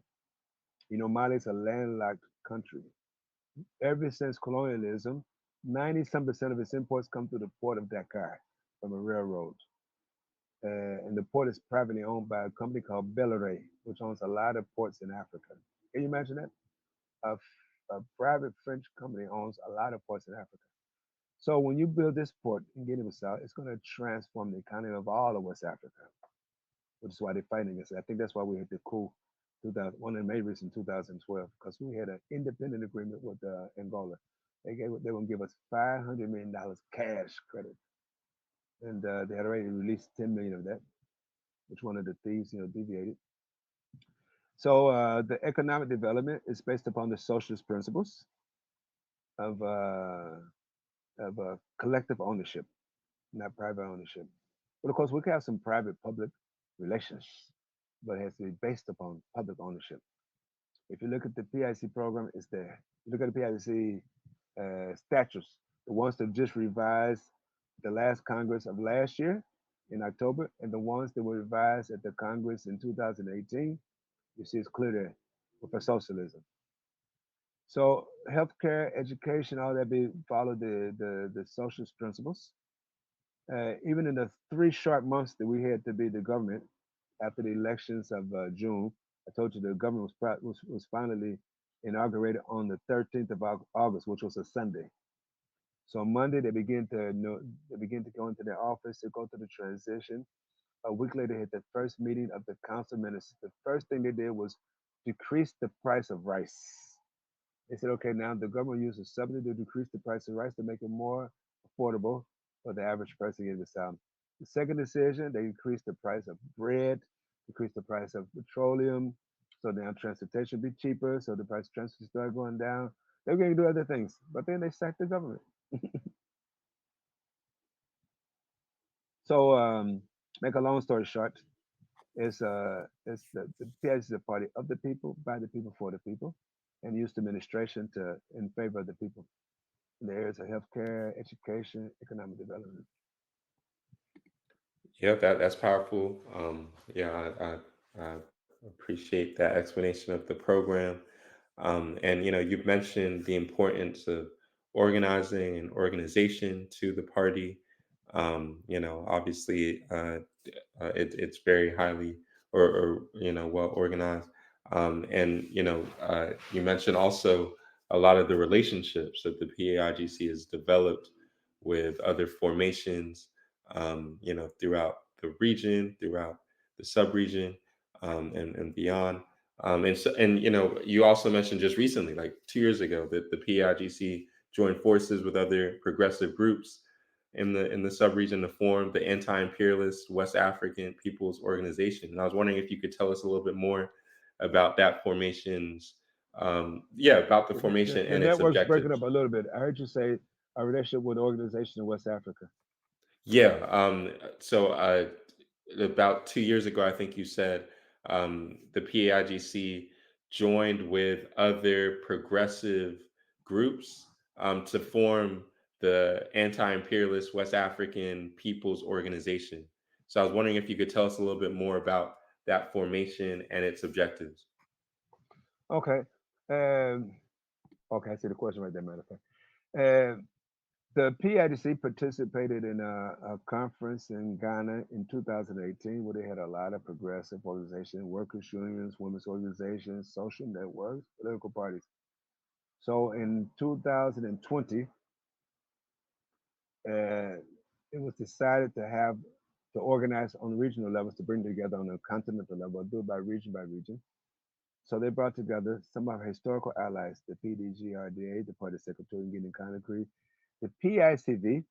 Mali is a landlocked country. Ever since colonialism, 90 some percent of its imports come through the port of Dakar from a railroad. And the port is privately owned by a company called Verde, which owns a lot of ports in Africa. Can you imagine that? A, a private French company owns a lot of ports in Africa. So when you build this port in Guinea-Bissau, it's going to transform the economy of all of West Africa, which is why they're fighting us. I think that's why we had the coup, 2000, one of the main reasons in 2012, because we had an independent agreement with Angola. They were going to give us $500 million cash credit, and they had already released 10 million of that, which one of the thieves, deviated. So the economic development is based upon the socialist principles of uh, of collective ownership, not private ownership. But of course, we can have some private-public relations, but it has to be based upon public ownership. If you look at the PIC program, it's there. You look at the PIC statutes, the ones that just revised the last Congress of last year in October, and the ones that were revised at the Congress in 2018, you see it's clear there for socialism. So healthcare, education, all that be follow the socialist principles. Even in the 3 short months that we had to be the government after the elections of June, I told you the government was finally inaugurated on the 13th of August, which was a Sunday. So Monday they begin to go into their office to go through the transition. A week later, they had the first meeting of the council ministers. The first thing they did was decrease the price of rice. They said, okay, now the government uses subsidy to decrease the price of rice to make it more affordable for the average person in the South. The second decision, they increased the price of bread, decreased the price of petroleum, so now transportation be cheaper, so the price of transportation started going down. They were going to do other things, but then they sacked the government. So, make a long story short, it's the PIC is a party of the people, by the people, for the people, and used administration to in favor of the people in the areas of healthcare, education, economic development. Yeah, that's powerful. Yeah, I appreciate that explanation of the program. And you've mentioned the importance of organizing and organization to the party. Obviously, it's very highly or well organized. And you mentioned also a lot of the relationships that the PAIGC has developed with other formations, throughout the region, throughout the sub-region, and beyond. And you also mentioned just recently, like 2 years ago, that the PIGC joined forces with other progressive groups in the sub-region to form the Anti-Imperialist West African People's Organization. And I was wondering if you could tell us a little bit more about that formation's, yeah, about the The, formation the and its network's breaking objectives. up a little bit. I heard you say a relationship with an organization in West Africa. Yeah. So about 2 years ago, I think you said the PAIGC joined with other progressive groups to form the Anti-Imperialist West African People's Organization. So I was wondering if you could tell us a little bit more about that formation and its objectives. Okay. Um, okay, I see the question right there, matter of fact. Um, the PIDC participated in a conference in Ghana in 2018 where they had a lot of progressive organizations, workers' unions, women's organizations, social networks, political parties. So in 2020, uh, it was decided to organize on regional levels to bring together on a continental level, do it by region. So they brought together some of our historical allies, the PDGRDA, the Party Secretary in Guinea Conakry, the PICV.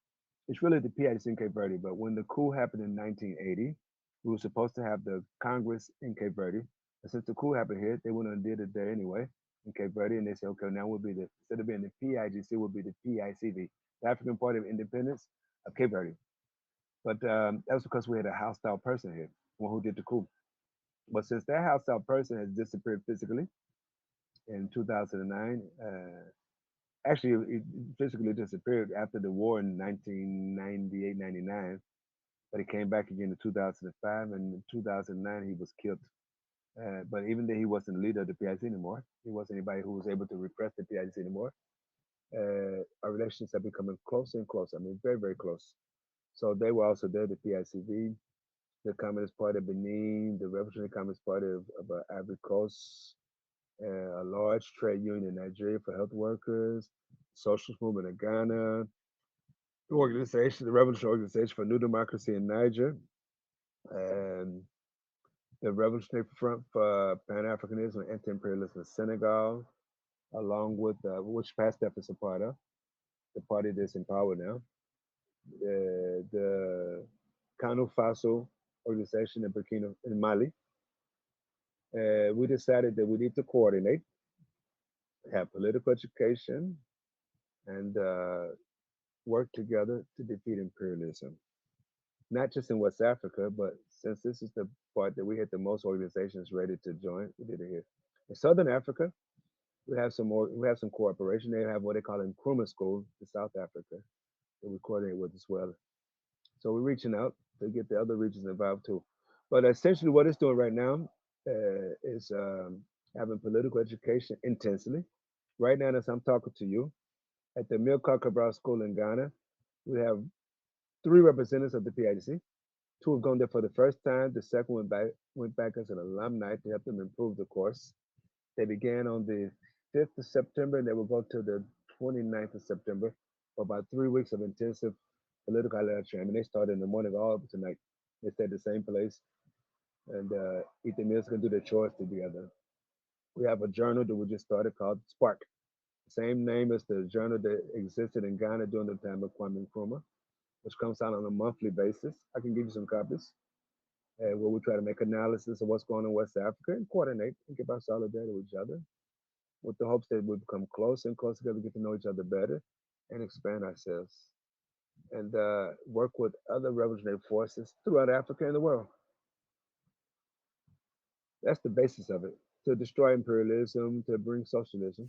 It's really the PICC in Cape Verde, but when the coup happened in 1980, we were supposed to have the Congress in Cape Verde. And since the coup happened here, they went and did it there anyway in Cape Verde, and they said, okay, now we'll be instead of being the PIGC, we'll be the PICV, the African Party of Independence of Cape Verde. But that was because we had a hostile person here, one who did the coup. But since that hostile person has disappeared physically in 2009, actually, it physically disappeared after the war in 1998-99, but he came back again in 2005, and in 2009 he was killed. But even though he wasn't the leader of the PIC anymore, he wasn't anybody who was able to repress the PIC anymore. Our relations have become closer and closer. I mean, very, very close. So they were also there, the PICV, the Communist Party of Benin, the Revolutionary Communist Party of Ivory Coast, a large trade union in Nigeria for health workers, socialist movement in Ghana, the organization, the Revolutionary Organization for New Democracy in Niger, and the Revolutionary Front for Pan Africanism and Anti Imperialism in Senegal, along with which PASTEF is a part of, the party that's in power now, the Kanu Faso organization in Burkina in Mali. We decided that we need to coordinate, have political education, and work together to defeat imperialism. Not just in West Africa, but since this is the part that we had the most organizations ready to join, we did it here. In Southern Africa, we have some more. We have some cooperation. They have what they call Nkrumah School in South Africa that we coordinate with as well. So we're reaching out to get the other regions involved too. But essentially, what it's doing right now is having political education intensely. Right now, as I'm talking to you, at the Amilcar Cabral School in Ghana, we have three representatives of the PAIGC. Two have gone there for the first time. The second went back as an alumni to help them improve the course. They began on the 5th of September and they will go to the 29th of September for about 3 weeks of intensive political lecture. I mean, they started in the morning all up to night. They stay at the same place and eat their meals and do their chores together. We have a journal that we just started called Spark. Same name as the journal that existed in Ghana during the time of Kwame Nkrumah, which comes out on a monthly basis. I can give you some copies where we try to make analysis of what's going on in West Africa and coordinate and give our solidarity with each other with the hopes that we become closer and closer together, get to know each other better and expand ourselves and work with other revolutionary forces throughout Africa and the world. That's the basis of it to destroy imperialism, to bring socialism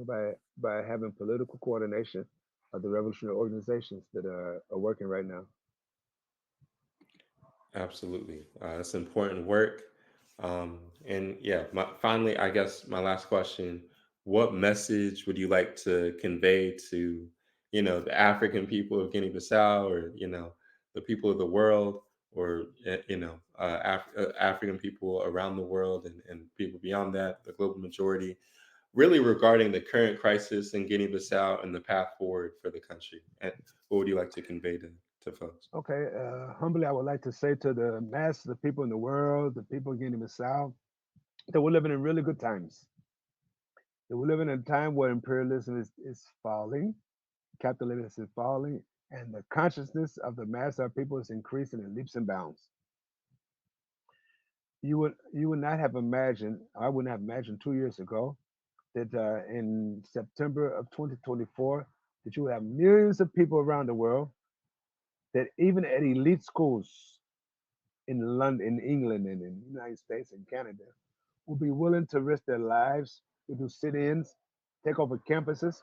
by having political coordination of the revolutionary organizations that are working right now. Absolutely. That's important work. And yeah, finally, I guess my last question, what message would you like to convey to, the African people of Guinea-Bissau, or, the people of the world, or, African people around the world, and people beyond that, the global majority, really regarding the current crisis in Guinea-Bissau and the path forward for the country? And what would you like to convey to folks? Okay, humbly, I would like to say to the mass, the people in the world, the people of Guinea-Bissau, that we're living in really good times. That we're living in a time where imperialism is falling, capitalism is falling, and the consciousness of the mass of our people is increasing in leaps and bounds. You would not have imagined, I wouldn't have imagined 2 years ago that in September of 2024 that you would have millions of people around the world that even at elite schools in London, in England, and in the United States and Canada will be willing to risk their lives to do sit-ins, take over campuses,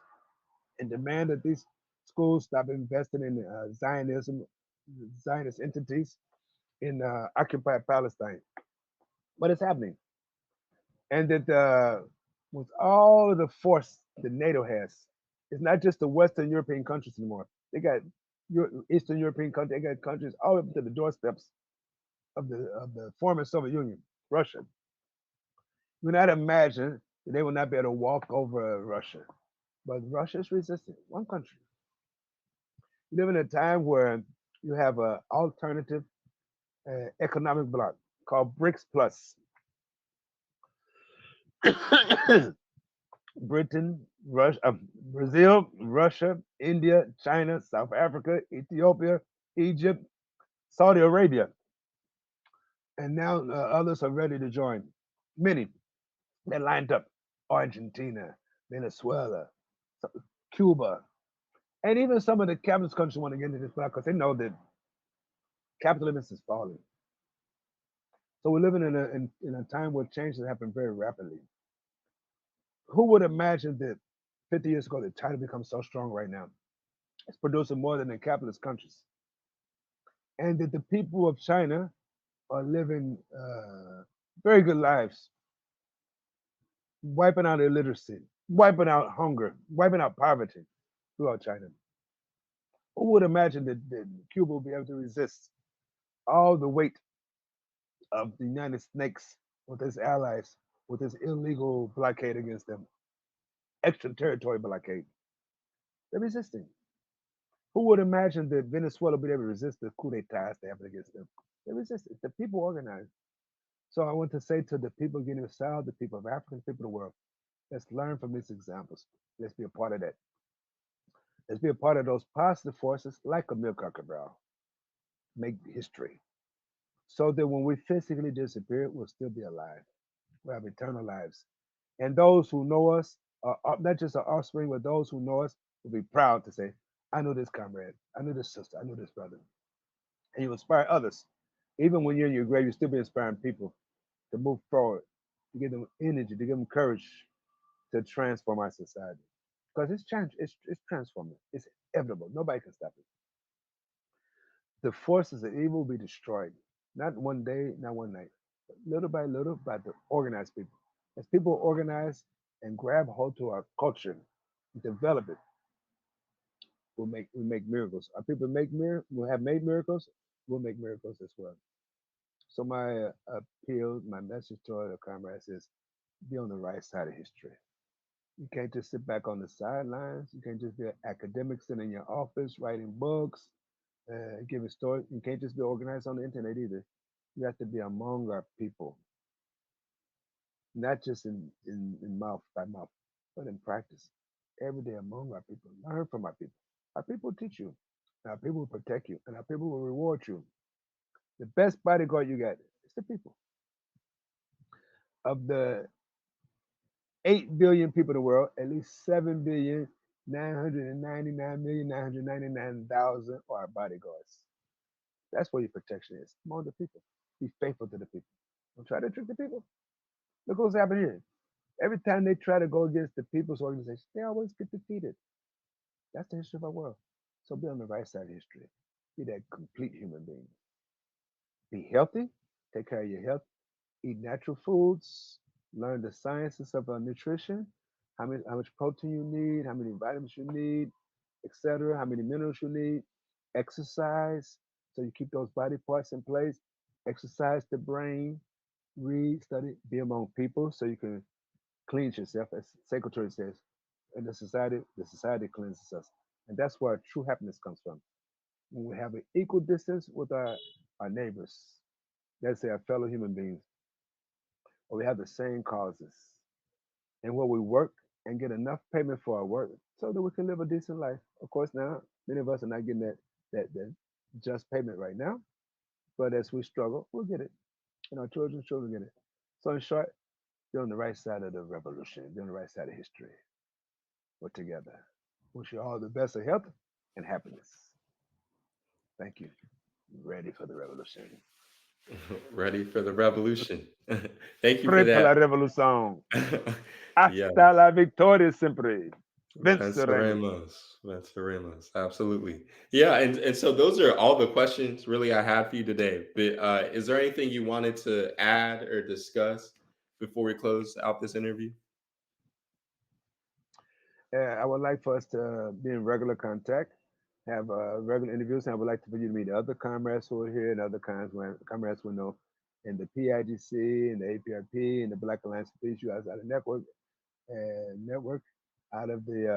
and demand that these schools stop investing in Zionism, Zionist entities in occupied Palestine. But it's happening, and that with all of the force that NATO has, it's not just the Western European countries anymore. They got Eastern European countries. They got countries all up to the doorsteps of the former Soviet Union, Russia. You cannot imagine that they will not be able to walk over Russia. But Russia is resisting. One country. We live in a time where you have an alternative economic bloc called BRICS Plus. Britain, Russia, Brazil, Russia, India, China, South Africa, Ethiopia, Egypt, Saudi Arabia, and now others are ready to join. Many that lined up: Argentina, Venezuela, Cuba, and even some of the capitalist countries want to get into this block because they know that capitalism is falling. So we're living in a time where changes happen very rapidly. Who would imagine that 50 years ago that China becomes so strong right now? It's producing more than the capitalist countries, and that the people of China are living very good lives, wiping out illiteracy, wiping out hunger, wiping out poverty throughout China. Who would imagine that Cuba will be able to resist all the weight of the United States with its allies with this illegal blockade against them, extraterritorial blockade. They're resisting. Who would imagine that Venezuela would be able to resist the coup d'etat that happened against them? They resisted. The people organized. So I want to say to the people of Guinea Bissau, the people of Africa, the people of the world, let's learn from these examples. Let's be a part of that. Let's be a part of those positive forces like Amilcar Cabral. Make history. So that when we physically disappear, we'll still be alive. We'll have eternal lives. And those who know us, not just our offspring, but those who know us, will be proud to say, I know this comrade, I know this sister, I know this brother. And you inspire others. Even when you're in your grave, you'll still be inspiring people to move forward, to give them energy, to give them courage to transform our society. Because it's transforming. It's inevitable. Nobody can stop it. The forces of evil will be destroyed. Not one day, not one night. But little by the organized people. As people organize and grab hold to our culture, develop it, we make miracles. Our people will have made miracles, we'll make miracles as well. So my appeal, my message to all the comrades is be on the right side of history. You can't just sit back on the sidelines. You can't just be an academic sitting in your office writing books, giving stories. You can't just be organized on the internet either. You have to be among our people, not just in mouth by mouth, but in practice. Every day among our people. Learn from our people. Our people teach you. Our people will protect you, and our people will reward you. The best bodyguard you got is the people. Of the 8 billion people in the world, at least 7,999,999,000 are bodyguards. That's where your protection is. Among the people. Be faithful to the people. Don't try to trick the people. Look what's happening here. Every time they try to go against the people's organization, they always get defeated. That's the history of our world. So be on the right side of history. Be that complete human being. Be healthy. Take care of your health. Eat natural foods. Learn the sciences of nutrition. How much protein you need, how many vitamins you need, etc. How many minerals you need. Exercise so you keep those body parts in place. Exercise the brain. Read, study, be among people so you can cleanse yourself, as Secretary says. And the society cleanses us. And that's where true happiness comes from. When we have an equal distance with our neighbors, let's say our fellow human beings, or we have the same causes, and where we work and get enough payment for our work so that we can live a decent life. Of course, now many of us are not getting that just payment right now, but as we struggle, we'll get it, and our children's children get it. So in short, you're on the right side of the revolution. You're on the right side of history. We're together. Wish you all the best of health and happiness. Thank you. Ready for the revolution. Ready for the revolution. Thank you for Prêt pour la that. révolution. Yeah, Hasta la victoria siempre. Venceremos. venceremos, venceremos. Absolutely. Yeah, and so those are all the questions really I had for you today. But is there anything you wanted to add or discuss before we close out this interview? I would like for us to be in regular contact, have regular interviews, and I would like for you to meet other comrades who are here and other comrades who know in the PAIGC and the A-APRP and the Black Alliance for Peace, you guys out of network out of the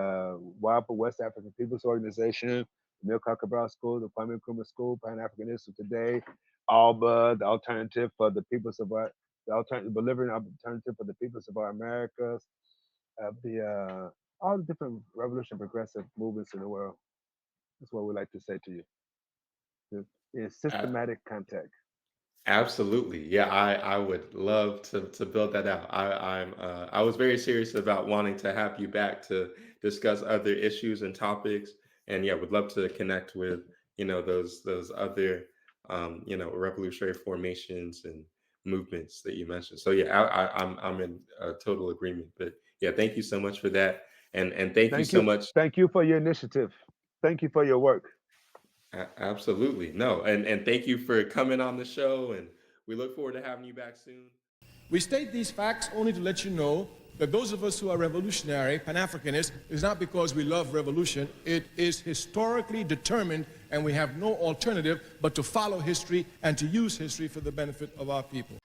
WAPA, West African People's Organization, the Amilcar Cabral School, the Kwame Nkrumah School, Pan-African Institute Today, ALBA, the alternative for the peoples of our, the alternative, delivering alternative for the peoples of our Americas, the all the different revolution progressive movements in the world. That's what we like to say to you. In systematic contact. Absolutely. Yeah, I would love to build that out. I was very serious about wanting to have you back to discuss other issues and topics. And yeah, would love to connect with, those other revolutionary formations and movements that you mentioned. So yeah, I'm in total agreement. But yeah, thank you so much for that. And thank you Thank so you. much. Thank you for your initiative. Thank you for your work. Absolutely. No, and thank you for coming on the show, and we look forward to having you back soon. We state these facts only to let you know that those of us who are revolutionary, Pan-Africanists, is not because we love revolution. It is historically determined, and we have no alternative but to follow history and to use history for the benefit of our people.